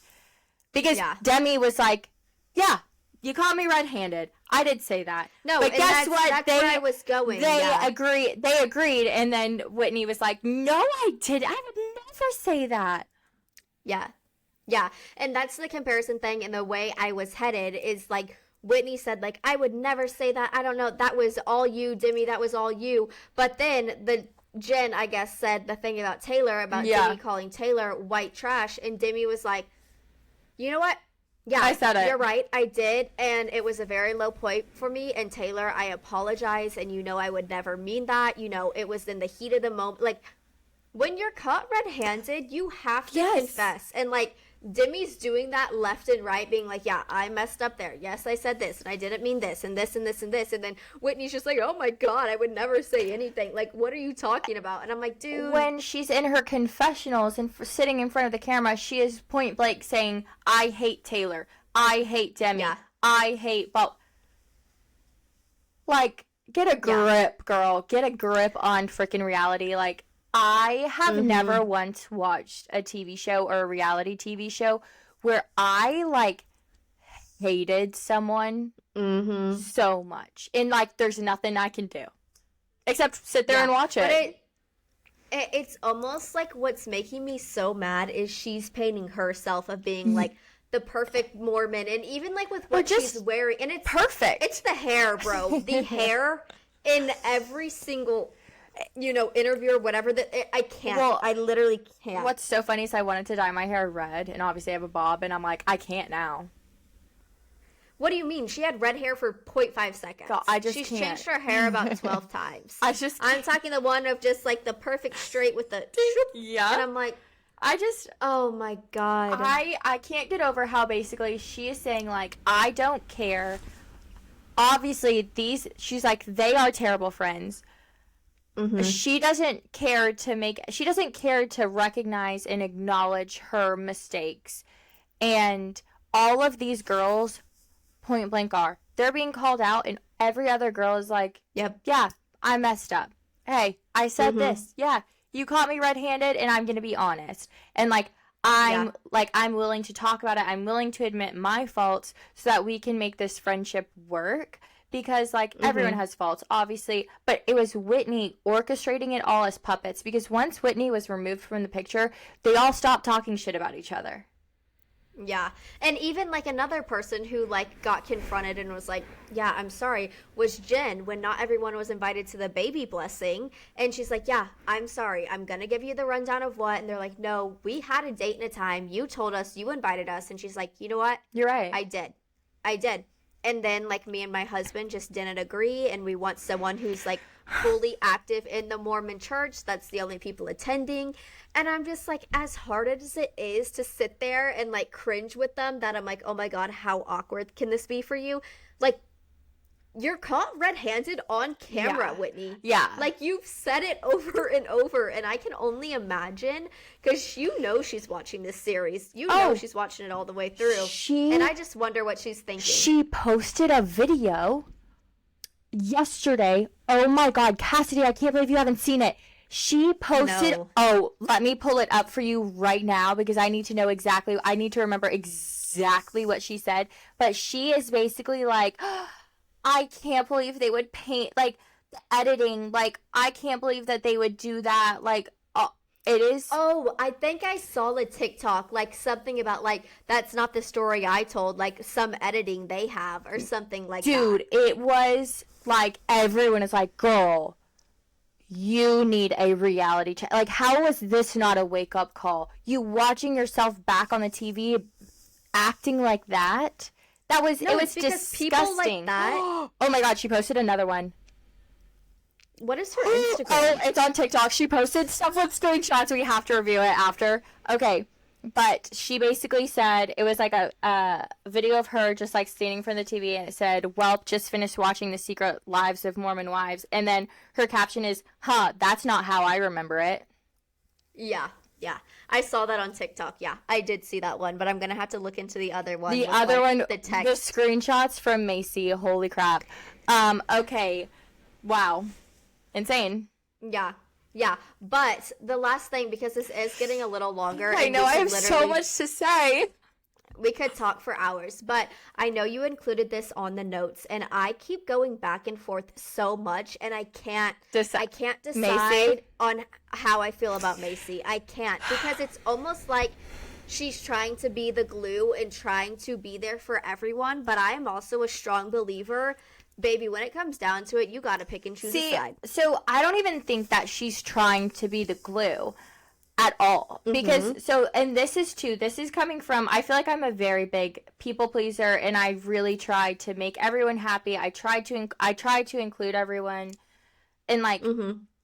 Because Demi was like, yeah, you caught me red-handed. I did say that. No, but guess what? That's where I was going. They agreed, and then Whitney was like, no, I didn't. I would never say that. Yeah. Yeah, and that's the comparison thing, and the way I was headed is like Whitney said, like, I would never say that. I don't know. That was all you, Demi. That was all you. But then Jen, I guess, said the thing about Taylor, about Yeah. Demi calling Taylor white trash, and Demi was like, you know what? Yeah, I said it. You're right. I did, and it was a very low point for me. And Taylor, I apologize, and I would never mean that. It was in the heat of the moment. Like, when you're caught red-handed, you have to confess. And, like, Demi's doing that left and right, being like, yeah, I messed up there. Yes, I said this, and I didn't mean this, and this, and this, and this. And then Whitney's just like, oh, my God, I would never say anything. Like, what are you talking about? And I'm like, dude. When she's in her confessionals and sitting in front of the camera, she is point blank saying, I hate Taylor. I hate Demi. Yeah. I hate... Well, like, get a grip, girl. Get a grip on freaking reality. Like, I have never once watched a TV show or a reality TV show where I, like, hated someone so much. And, like, there's nothing I can do except sit there and watch it. But it's almost like what's making me so mad is she's painting herself of being, like, the perfect Mormon. And even, like, with what she's wearing. And it's perfect. It's the hair, bro. The hair in every single... interview or whatever, that I can't. Well, I literally can't. What's so funny is I wanted to dye my hair red, and obviously I have a bob, and I'm like, I can't now. What do you mean? She had red hair for 0.5 seconds. God, She's changed her hair about 12 times. I'm talking the one of just like the perfect straight with the yeah. And I'm like, oh my God. I can't get over how basically she is saying, like, I don't care. Obviously she's like, they are terrible friends. She doesn't care to recognize and acknowledge her mistakes. And all of these girls, point blank, they're being called out, and every other girl is like, yep, yeah, I messed up. Hey, I said this. Yeah, you caught me red-handed, and I'm going to be honest. And, like, I'm willing to talk about it. I'm willing to admit my faults so that we can make this friendship work. Because, like, everyone has faults, obviously. But it was Whitney orchestrating it all as puppets. Because once Whitney was removed from the picture, they all stopped talking shit about each other. Yeah. And even, like, another person who, like, got confronted and was like, yeah, I'm sorry, was Jen, when not everyone was invited to the baby blessing. And she's like, yeah, I'm sorry. I'm going to give you the rundown of what. And they're like, no, we had a date and a time. You told us. You invited us. And she's like, you know what? You're right. I did. And then, like, me and my husband just didn't agree, and we want someone who's, like, fully active in the Mormon church. That's the only people attending. And I'm just, like, as hard as it is to sit there and, like, cringe with them, that I'm like, oh, my God, how awkward can this be for you? Like, you're caught red-handed on camera, Whitney. Yeah. Like, you've said it over and over, and I can only imagine, because she's watching this series. She's watching it all the way through. And I just wonder what she's thinking. She posted a video yesterday. Oh, my God. Cassidy, I can't believe you haven't seen it. She posted... No. Oh, let me pull it up for you right now, because I need to know exactly... I need to remember exactly what she said. But she is basically like... I can't believe they would paint, like, the editing, like, I can't believe that they would do that, like, it is. Oh, I think I saw a TikTok, like, something about, like, that's not the story I told, like, some editing they have, or something like that. Dude, it was, like, everyone is like, girl, you need a reality check. Like, how was this not a wake-up call? You watching yourself back on the TV, acting like that? It was disgusting. People like that. Oh my God, she posted another one. What is her Instagram? Oh, it's on TikTok. She posted stuff with screenshots. We have to review it after. Okay. But she basically said, it was like a video of her just like standing in front of the TV, and it said, "Welp, just finished watching The Secret Lives of Mormon Wives." And then her caption is, that's not how I remember it. Yeah. I saw that on TikTok. Yeah, I did see that one, but I'm going to have to look into the other one. The other one, the screenshots from Macy. Holy crap. Okay. Wow. Insane. Yeah. But the last thing, because this is getting a little longer. I know, I have so much to say. We could talk for hours, but I know you included this on the notes, and I keep going back and forth so much, and I can't decide Macy? on how I feel about Macy. I can't, because it's almost like she's trying to be the glue and trying to be there for everyone, but I am also a strong believer, baby, when it comes down to it, you got to pick and choose a side. So I don't even think that she's trying to be the glue at all, because and this is coming from, I feel like I'm a very big people pleaser, and I really try to make everyone happy. I try to include everyone, and like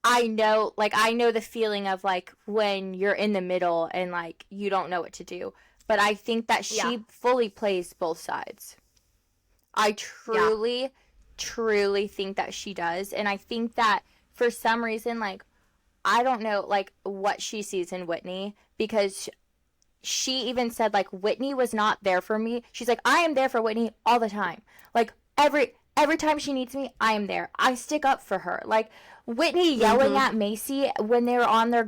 I know the feeling of like when you're in the middle and like you don't know what to do, but I think that she fully plays both sides. I truly think that she does, and I think that for some reason, like, I don't know, like, what she sees in Whitney, because she even said, like, Whitney was not there for me. She's like, I am there for Whitney all the time. Like, every time she needs me, I am there. I stick up for her. Like, Whitney yelling at Macy when they were on their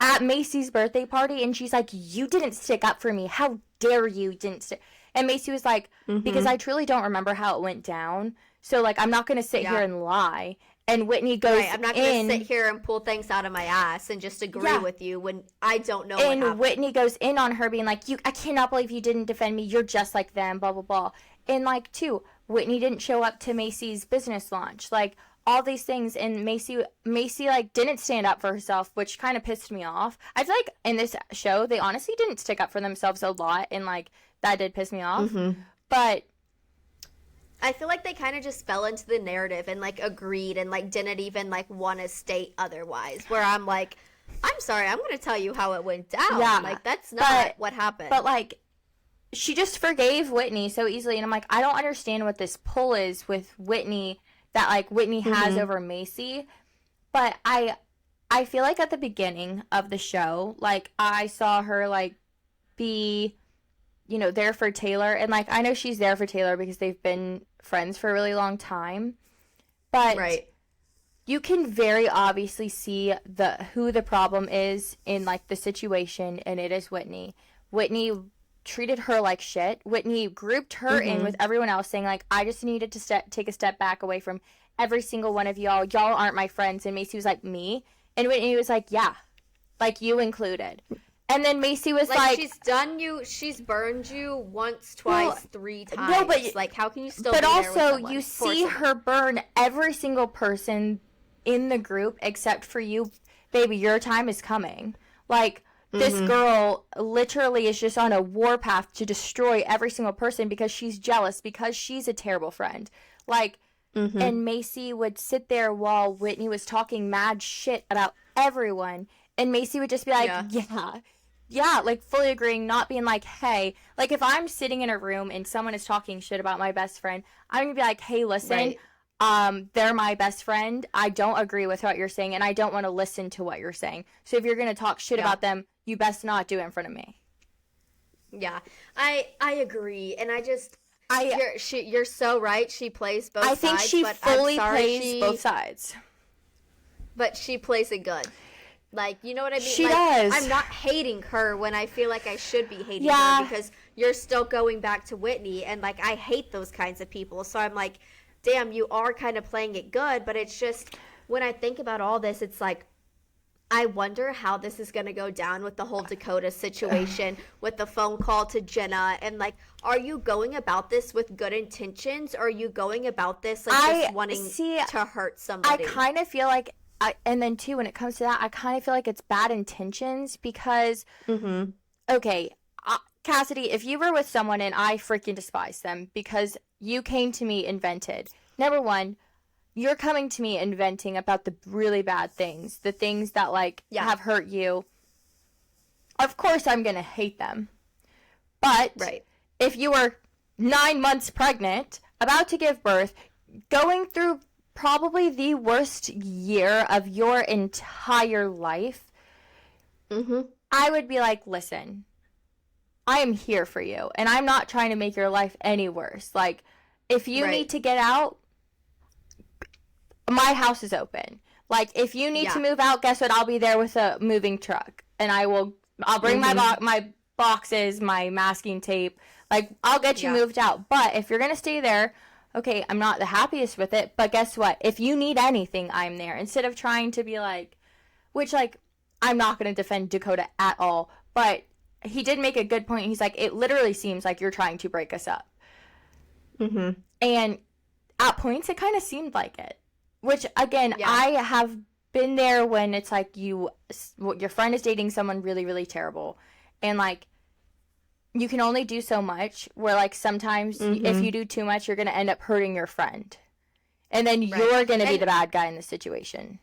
at Macy's birthday party, and she's like, you didn't stick up for me. How dare you didn't stick. And Macy was like, because I truly don't remember how it went down. So, like, I'm not going to sit here and lie. And Whitney goes I'm not going to sit here and pull things out of my ass and just agree with you when I don't know what happened. And Whitney goes in on her being like, I cannot believe you didn't defend me. You're just like them, blah, blah, blah. And, like, too, Whitney didn't show up to Macy's business launch. Like, all these things. And Macy, like, didn't stand up for herself, which kind of pissed me off. I feel like in this show, they honestly didn't stick up for themselves a lot. And, like, that did piss me off. But I feel like they kind of just fell into the narrative and, like, agreed and, like, didn't even, like, want to state otherwise. Where I'm like, I'm sorry, I'm going to tell you how it went down. Yeah, like, that's not what happened. But, like, she just forgave Whitney so easily. And I'm like, I don't understand what this pull is with Whitney that, like, Whitney has over Macy. But I feel like at the beginning of the show, like, I saw her, like, be, you know, there for Taylor. And, like, I know she's there for Taylor because they've been friends for a really long time, but you can very obviously see who the problem is in, like, the situation, and it is Whitney. Whitney treated her like shit. Whitney grouped her in with everyone else, saying, like, I just needed to take a step back away from every single one of y'all. Y'all aren't my friends. And Macy was like, me? And Whitney was like, yeah, like, you included. And then Macy was like, she's burned you once, twice, 3 times. No, but, like, how can you still but be also, there with someone? You see her burn every single person in the group except for you. Baby, your time is coming. Like, this girl literally is just on a warpath to destroy every single person because she's jealous, because she's a terrible friend. Like, and Macy would sit there while Whitney was talking mad shit about everyone, and Macy would just be like, yeah, like, fully agreeing, not being like, hey, like, if I'm sitting in a room and someone is talking shit about my best friend, I'm gonna be like, hey, listen, they're my best friend. I don't agree with what you're saying, and I don't want to listen to what you're saying. So if you're gonna talk shit about them, you best not do it in front of me. Yeah, I agree, and you're so right. She plays both sides. I think she fully plays both sides, but she plays it good. Like, you know what I mean? She like, does. I'm not hating her when I feel like I should be hating her, because you're still going back to Whitney, and, like, I hate those kinds of people. So I'm like, damn, you are kind of playing it good, but it's just, when I think about all this, it's like, I wonder how this is going to go down with the whole Dakota situation, with the phone call to Jenna, and, like, are you going about this with good intentions, or are you going about this, like, just wanting to hurt somebody? I kind of feel like, and then, too, when it comes to that, I kind of feel like it's bad intentions because, okay, Cassidy, if you were with someone and I freaking despise them because you came to me invented, number one, you're coming to me inventing about the really bad things, the things that, like, have hurt you. Of course I'm going to hate them. But if you were 9 months pregnant, about to give birth, going through probably the worst year of your entire life, I would be like, listen, I am here for you, and I'm not trying to make your life any worse. Like, if you need to get out, my house is open. Like, if you need to move out, guess what? I'll be there with a moving truck, and I'll bring my boxes, my masking tape. Like, I'll get you moved out. But if you're gonna stay there, okay, I'm not the happiest with it, but guess what? If you need anything, I'm there. Instead of trying to be like, which, like, I'm not going to defend Dakota at all, but he did make a good point. He's like, it literally seems like you're trying to break us up. Mm-hmm. And at points, it kind of seemed like it. Which, again, Yeah. I have been there when it's like your friend is dating someone really, really terrible. And, like, you can only do so much, where, like, sometimes if you do too much, you're going to end up hurting your friend. And then you're going to be the bad guy in the situation.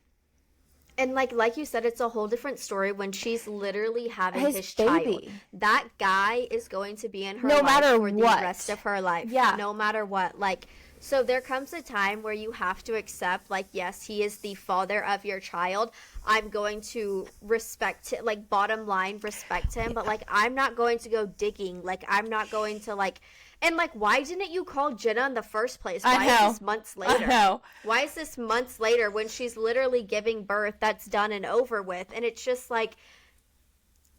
And like you said, it's a whole different story when she's literally having his baby. child. That guy is going to be in her No life matter for the what. rest of her life. Yeah. No matter what. Like, so there comes a time where you have to accept, like, yes, he is the father of your child. I'm going to respect it, like, bottom line, respect him. But, like, I'm not going to go digging. Like, I'm not going to, like... And, like, why didn't you call Jenna in the first place? Why is this months later? I know. Why is this months later when she's literally giving birth? That's done and over with. And it's just, like,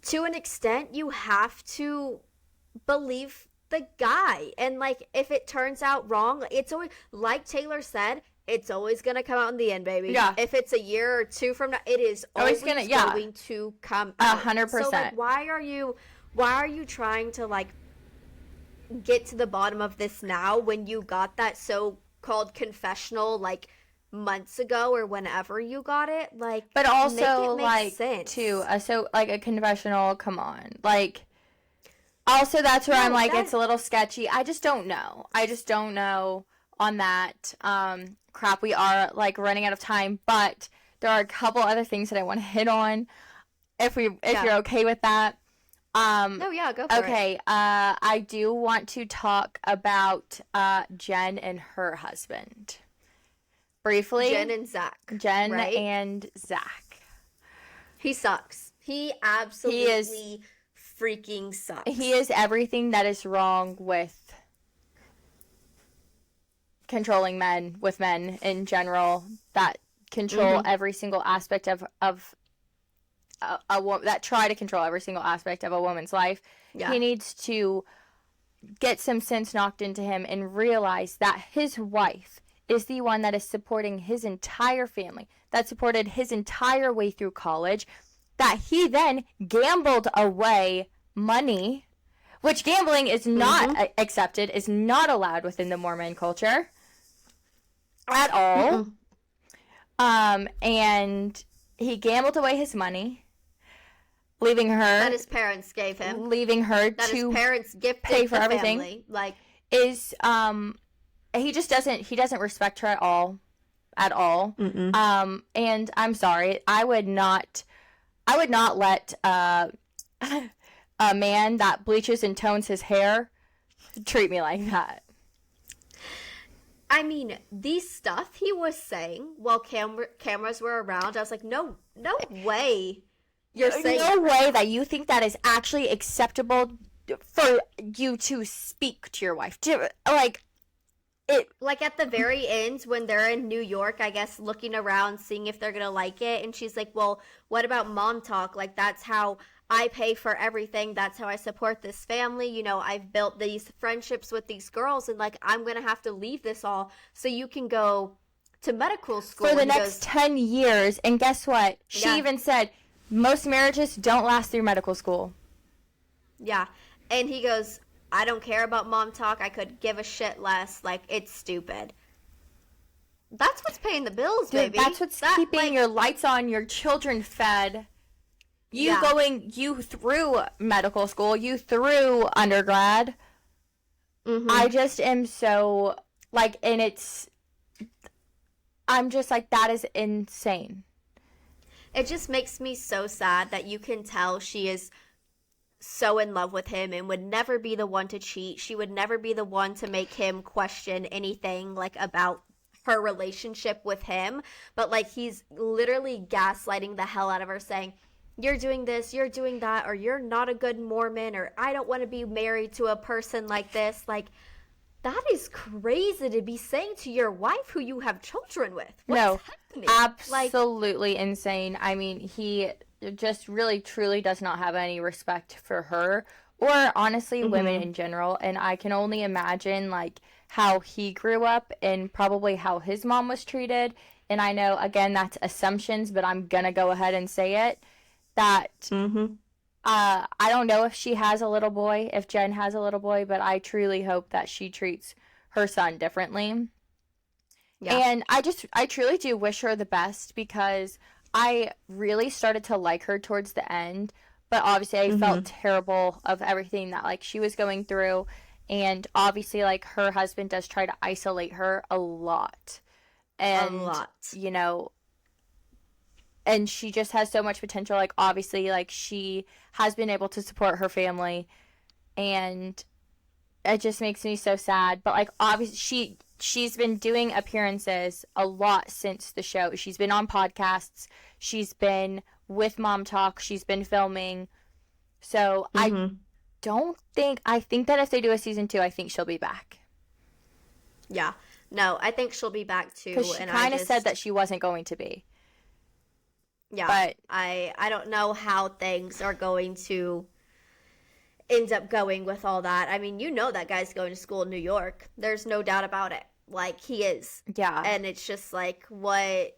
to an extent, you have to believe the guy. And, like, if it turns out wrong, it's always, like Taylor said, it's always going to come out in the end, baby. Yeah. If it's a year or two from now, it is always going to come out. 100%. So, like, why are you trying to, like, get to the bottom of this now when you got that so-called confessional, like, months ago or whenever you got it? Like, but also, make like, sense. too, so, like, a confessional, come on. Like, also, that's where I'm like, it's a little sketchy. I just don't know. On that. Crap, we are, like, running out of time, but there are a couple other things that I want to hit on, if you're okay with that. No, yeah, go for it. Okay, I do want to talk about Jen and her husband. Briefly. Jen and Zach. Jen and Zach. He sucks. He absolutely freaking sucks. He is everything that is wrong with controlling men, with men in general, that control every single aspect of that try to control every single aspect of a woman's life. Yeah. He needs to get some sense knocked into him and realize that his wife is the one that is supporting his entire family, that supported his entire way through college, that he then gambled away money, which gambling is not accepted, is not allowed within the Mormon culture at all. And he gambled away his money, leaving her that his parents gave him, that his parents gifted pay for everything. Family. Like, is he just doesn't respect her at all. And I'm sorry, I would not let a man that bleaches and tones his hair treat me like that. I mean, the stuff he was saying while cameras were around, I was like, no way. You're saying no way that you think that is actually acceptable for you to speak to your wife. Like at the very end when they're in New York, I guess, looking around, seeing if they're gonna like it, and she's like, well, what about mom talk? Like, that's how I pay for everything. That's how I support this family. You know, I've built these friendships with these girls, and, like, I'm gonna have to leave this all so you can go to medical school for the next 10 years. And guess what? She even said most marriages don't last through medical school. Yeah. And he goes, I don't care about mom talk. I could give a shit less. Like, it's stupid. That's what's paying the bills, dude, baby. That's what's keeping your lights on, your children fed. You through medical school, you through undergrad. I just am so, like, and I'm just like, that is insane. It just makes me so sad that you can tell she is so in love with him and would never be the one to cheat. She would never be the one to make him question anything, like, about her relationship with him. But, like, he's literally gaslighting the hell out of her, saying, you're doing this, you're doing that, or you're not a good Mormon, or I don't want to be married to a person like this. Like, that is crazy to be saying to your wife who you have children with. What's happening? Absolutely insane. I mean, he just really, truly does not have any respect for her or, honestly, women in general. And I can only imagine, like, how he grew up and probably how his mom was treated. And I know, again, that's assumptions, but I'm going to go ahead and say it. That I don't know if she has a little boy, if Jen has a little boy, but I truly hope that she treats her son differently. Yeah. And I truly do wish her the best because I really started to like her towards the end, but obviously I felt terrible of everything that like she was going through, and obviously like her husband does try to isolate her a lot. And A lot. you know, and she just has so much potential. Like obviously like she has been able to support her family, and it just makes me so sad. But like obviously she's been doing appearances a lot since the show. She's been on podcasts, she's been with Mom Talk, she's been filming. So I think that if they do a season 2, I think she'll be back. Yeah. No, I think she'll be back too. Because she kind of said that she wasn't going to be. Yeah. But I don't know how things are going to end up going with all that. I mean, you know that guy's going to school in New York. There's no doubt about it. Like, he is. Yeah. And it's just like, what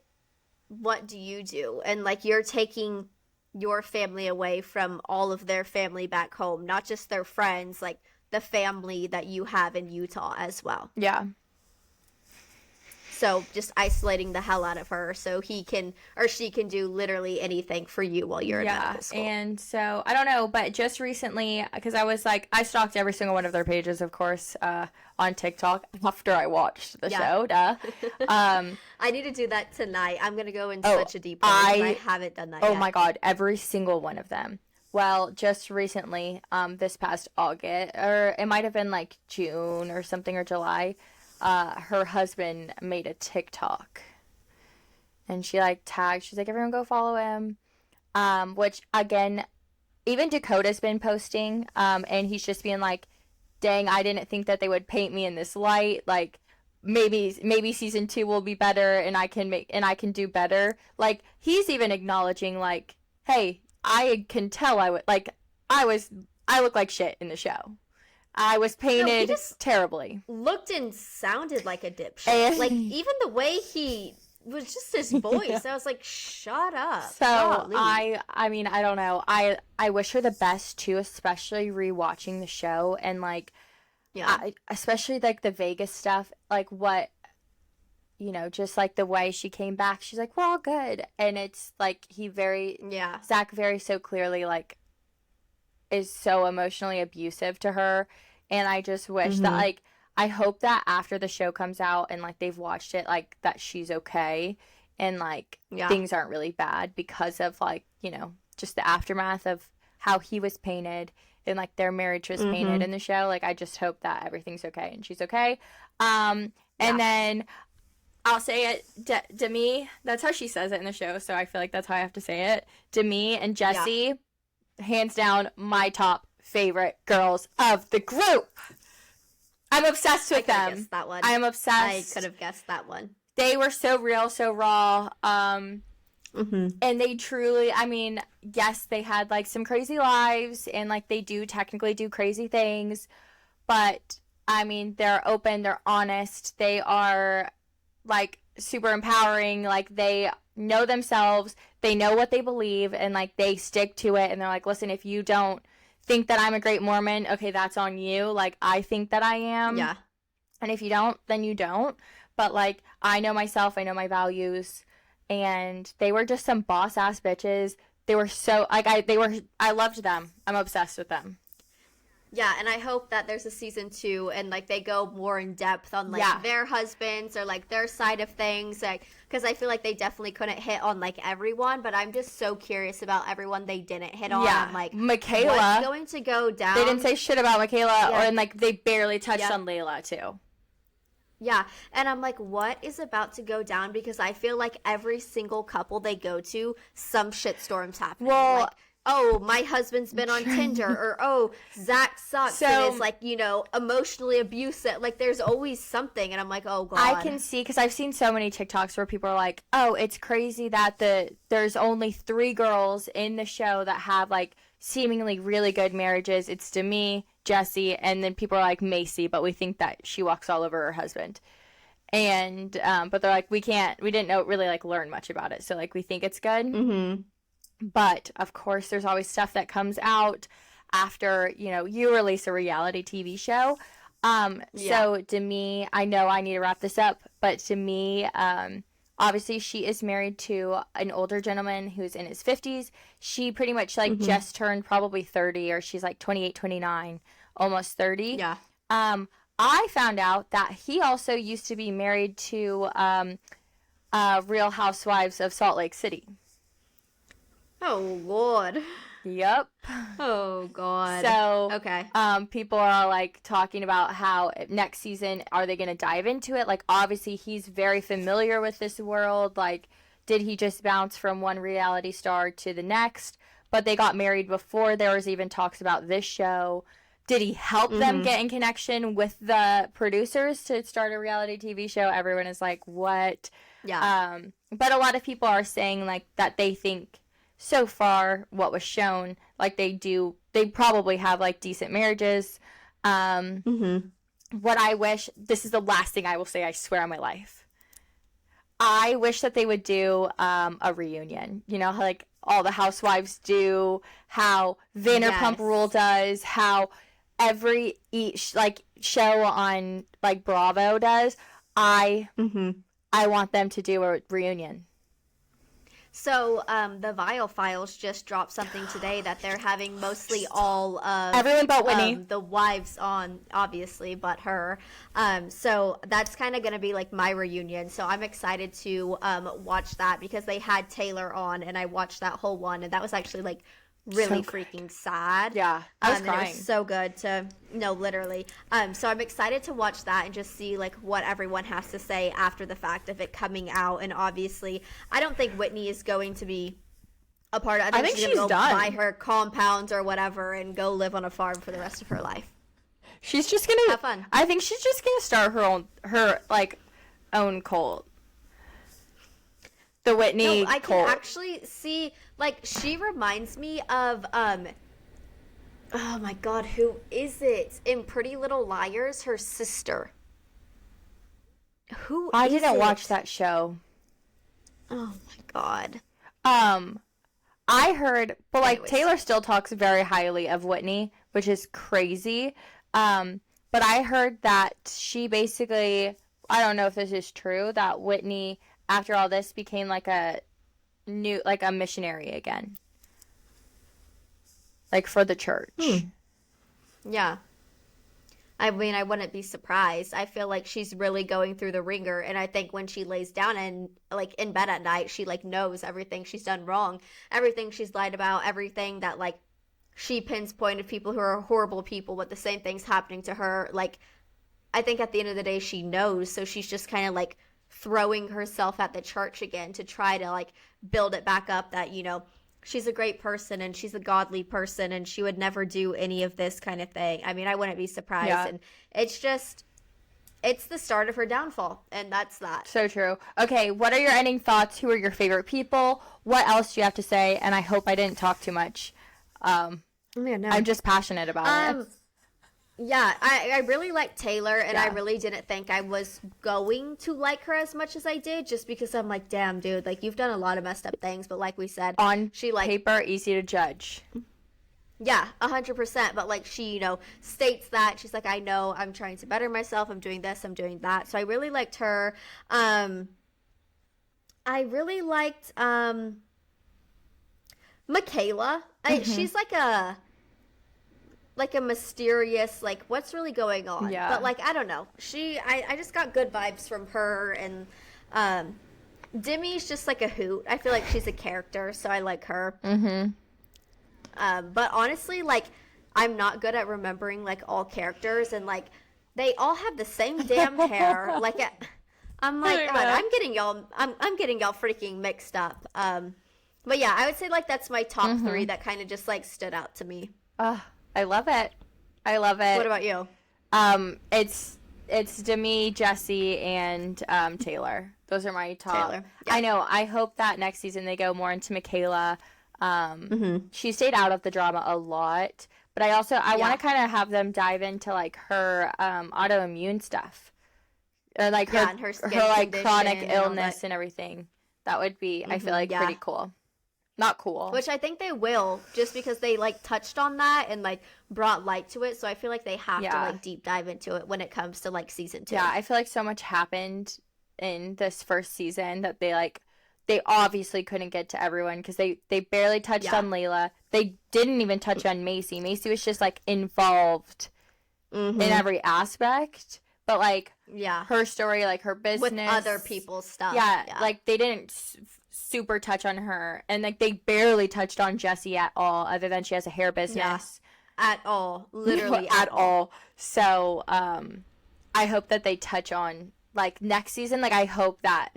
do you do? And like, you're taking your family away from all of their family back home, not just their friends, like the family that you have in Utah as well. Yeah. So just isolating the hell out of her so he can or she can do literally anything for you while you're in medical school. And so I don't know, but just recently, because I was like, I stalked every single one of their pages, of course, on TikTok after I watched the show. Duh. I need to do that tonight. I'm gonna go in such a deep dive. I haven't done that yet. Oh my god, every single one of them. Well, just recently, this past August, or it might have been like June or something, or July. Her husband made a TikTok, and she like tagged, she's like, everyone go follow him, which again, even Dakota's been posting, and he's just being like, dang, I didn't think that they would paint me in this light, like maybe season 2 will be better, and I can do better. Like, he's even acknowledging like, hey, I can tell I look like shit in the show. I was painted terribly. Looked and sounded like a dipshit. Like, even the way he was, just his voice. I was like, shut up. So I mean, I don't know. I wish her the best too, especially rewatching the show, and like, especially like the Vegas stuff. Like what, just like the way she came back. She's like, we're all good, and it's like Zach very so clearly like is so emotionally abusive to her, and I just wish that like, I hope that after the show comes out and like they've watched it, like that she's okay, and like things aren't really bad because of like, just the aftermath of how he was painted and like their marriage was painted in the show. Like, I just hope that everything's okay and she's okay. And then I'll say it, Demi, that's how she says it in the show, so I feel like that's how I have to say it. Demi and Jessie, hands down, my top favorite girls of the group. I'm obsessed with them. I could have guessed that one. I am obsessed. I could have guessed that one. They were so real, so raw. And they truly, I mean, yes, they had like some crazy lives, and like they do technically do crazy things, but I mean, they're open, they're honest, they are like super empowering, like they know themselves, they know what they believe, and like they stick to it, and they're like, listen, if you don't think that I'm a great Mormon, okay, that's on you. Like, I think that I am. Yeah. And if you don't, then you don't. But like, I know myself, I know my values, and they were just some boss ass bitches. They were so like I loved them. I'm obsessed with them. Yeah, and I hope that there's a season 2 and like they go more in depth on like their husbands or like their side of things, like, because I feel like they definitely couldn't hit on like everyone, but I'm just so curious about everyone they didn't hit on. Yeah, and, like Michaela, what's going to go down. They didn't say shit about Michaela, and like they barely touched on Layla too. Yeah, and I'm like, what is about to go down? Because I feel like every single couple they go to, some shitstorm's happening. Well, like, oh, my husband's been on Tinder, or oh, Zach sucks and is like, emotionally abusive. Like, there's always something, and I'm like, oh god. I can see, because I've seen so many TikToks where people are like, oh, it's crazy that there's only 3 girls in the show that have like seemingly really good marriages. It's Demi, Jessie, and then people are like Macy, but we think that she walks all over her husband. And but they're like, we didn't know really like learn much about it, so like we think it's good. But of course, there's always stuff that comes out after, you release a reality TV show. So to me, I know I need to wrap this up, but to me, obviously she is married to an older gentleman who's in his 50s. She pretty much just turned probably 30, or she's like 28, 29, almost 30. Yeah. I found out that he also used to be married to Real Housewives of Salt Lake City. Oh, Lord. Yep. Oh, God. So, okay. People are like talking about how next season, are they going to dive into it? Like, obviously, he's very familiar with this world. Like, did he just bounce from one reality star to the next? But they got married before there was even talks about this show. Did he help them get in connection with the producers to start a reality TV show? Everyone is like, what? Yeah. But a lot of people are saying like that they think so far what was shown, like they probably have like decent marriages. What I wish, this is the last thing I will say, I swear on my life. I wish that they would do a reunion. You know, how like all the housewives do, how Vanderpump Rule does, how each like show on like Bravo does. I want them to do a reunion. So, the Vile Files just dropped something today that they're having mostly all of everyone but Whitney, the wives on, obviously, but her. So that's kind of going to be like my reunion. So I'm excited to watch that because they had Taylor on, and I watched that whole one, and that was actually like really freaking sad. Yeah, I was crying. It was so good literally. So I'm excited to watch that and just see like what everyone has to say after the fact of it coming out. And obviously, I don't think Whitney is going to be a part of it. I think she's going to go buy her compounds or whatever and go live on a farm for the rest of her life. She's just going to have fun. I think she's just going to start her own cult. The Whitney I cult. can actually see, like, she reminds me of, oh my God, who is it? In Pretty Little Liars, her sister. I didn't watch that show. Oh my God. I heard, but like Anyways. Taylor still talks very highly of Whitney, which is crazy. But I heard that she basically, I don't know if this is true, that Whitney, after all this, became like a missionary again. Like for the church. Yeah. I mean, I wouldn't be surprised. I feel like she's really going through the ringer, and I think when she lays down and like in bed at night, she like knows everything she's done wrong, everything she's lied about, everything that like she pinpointed people who are horrible people, but the same thing's happening to her. Like, I think at the end of the day, she knows, so she's just kind of like throwing herself at the church again to try to like build it back up that, you know, she's a great person and she's a godly person and she would never do any of this kind of thing. I mean, I wouldn't be surprised. Yeah. And it's the start of her downfall, and that's that. So true. Okay, what are your ending thoughts? Who are your favorite people? What else do you have to say? And I hope I didn't talk too much. Yeah, no. I'm just passionate about it. Yeah, I really like Taylor, and I really didn't think I was going to like her as much as I did, just because I'm like, damn, dude, like, you've done a lot of messed up things, but like we said, On she like paper, easy to judge. Yeah, 100%, but like she, you know, states that she's like, I know I'm trying to better myself, I'm doing this, I'm doing that, so I really liked her. I really liked Michaela. She's like a mysterious, like, what's really going on? Yeah. But like, I don't know. I just got good vibes from her, and Demi's just like a hoot. I feel like she's a character, so I like her. But honestly, like, I'm not good at remembering like all characters, and like they all have the same damn hair. Like, I'm like, God, I'm getting y'all freaking mixed up. But yeah, I would say like that's my top three that kind of just like stood out to me. I love it. I love it. What about you? It's Demi, Jesse, and Taylor. Those are my top. Taylor. Yeah. I know. I hope that next season they go more into Michaela. She stayed out of the drama a lot, but I want to kind of have them dive into like her autoimmune stuff, or like her like chronic illness and everything. That would be, I feel like, pretty cool. Not cool. Which I think they will, just because they like touched on that and like brought light to it. So I feel like they have to like deep dive into it when it comes to like season 2. Yeah, I feel like so much happened in this first season that they obviously couldn't get to everyone because they barely touched on Layla. They didn't even touch on Macy. Macy was just like involved in every aspect, but like her story, like her business with other people's stuff. Yeah. Like they didn't super touch on her, and like they barely touched on Jessie at all, other than she has a hair business. At all, literally at all. So I hope that they touch on like next season. Like I hope that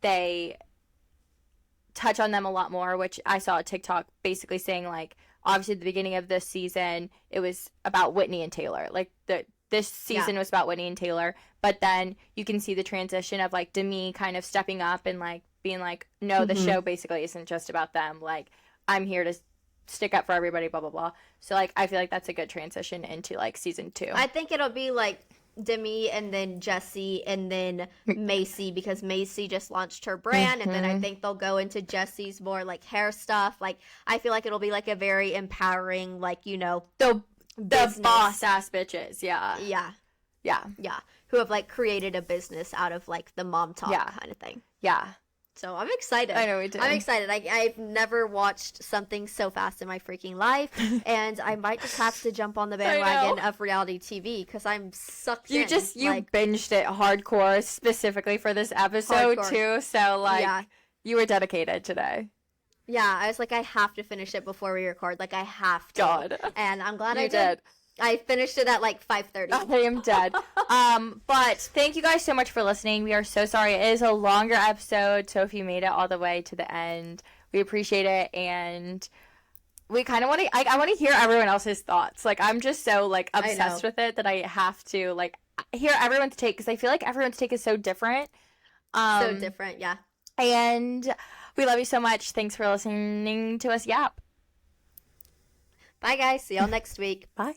they touch on them a lot more, which I saw a TikTok basically saying like obviously at the beginning of this season it was about Whitney and Taylor. Like this season was about Whitney and Taylor, but then you can see the transition of like Demi kind of stepping up and like being like, no, the show basically isn't just about them. Like I'm here to stick up for everybody, blah blah blah. So like I feel like that's a good transition into like season 2. I think it'll be like Demi and then Jessie and then Macy, because Macy just launched her brand, and then I think they'll go into Jessie's more like hair stuff. Like I feel like it'll be like a very empowering, like, you know, the boss ass bitches. Yeah, who have like created a business out of like the mom talk kind of thing. Yeah. So I'm excited. I know we did. I'm excited. I've never watched something so fast in my freaking life, and I might just have to jump on the bandwagon of reality TV because I'm sucked in. You like, binged it hardcore specifically for this episode too. So like you were dedicated today. Yeah, I was like, I have to finish it before we record. Like I have to. God. And I'm glad I did. I finished it at like 5:30. I am dead. But thank you guys so much for listening. We are so sorry. It is a longer episode, so if you made it all the way to the end, we appreciate it. And we kind of want to, I want to hear everyone else's thoughts. Like, I'm just so like obsessed with it that I have to like hear everyone's take, because I feel like everyone's take is so different. So different, yeah. And we love you so much. Thanks for listening to us yap. Bye, guys. See y'all next week. Bye.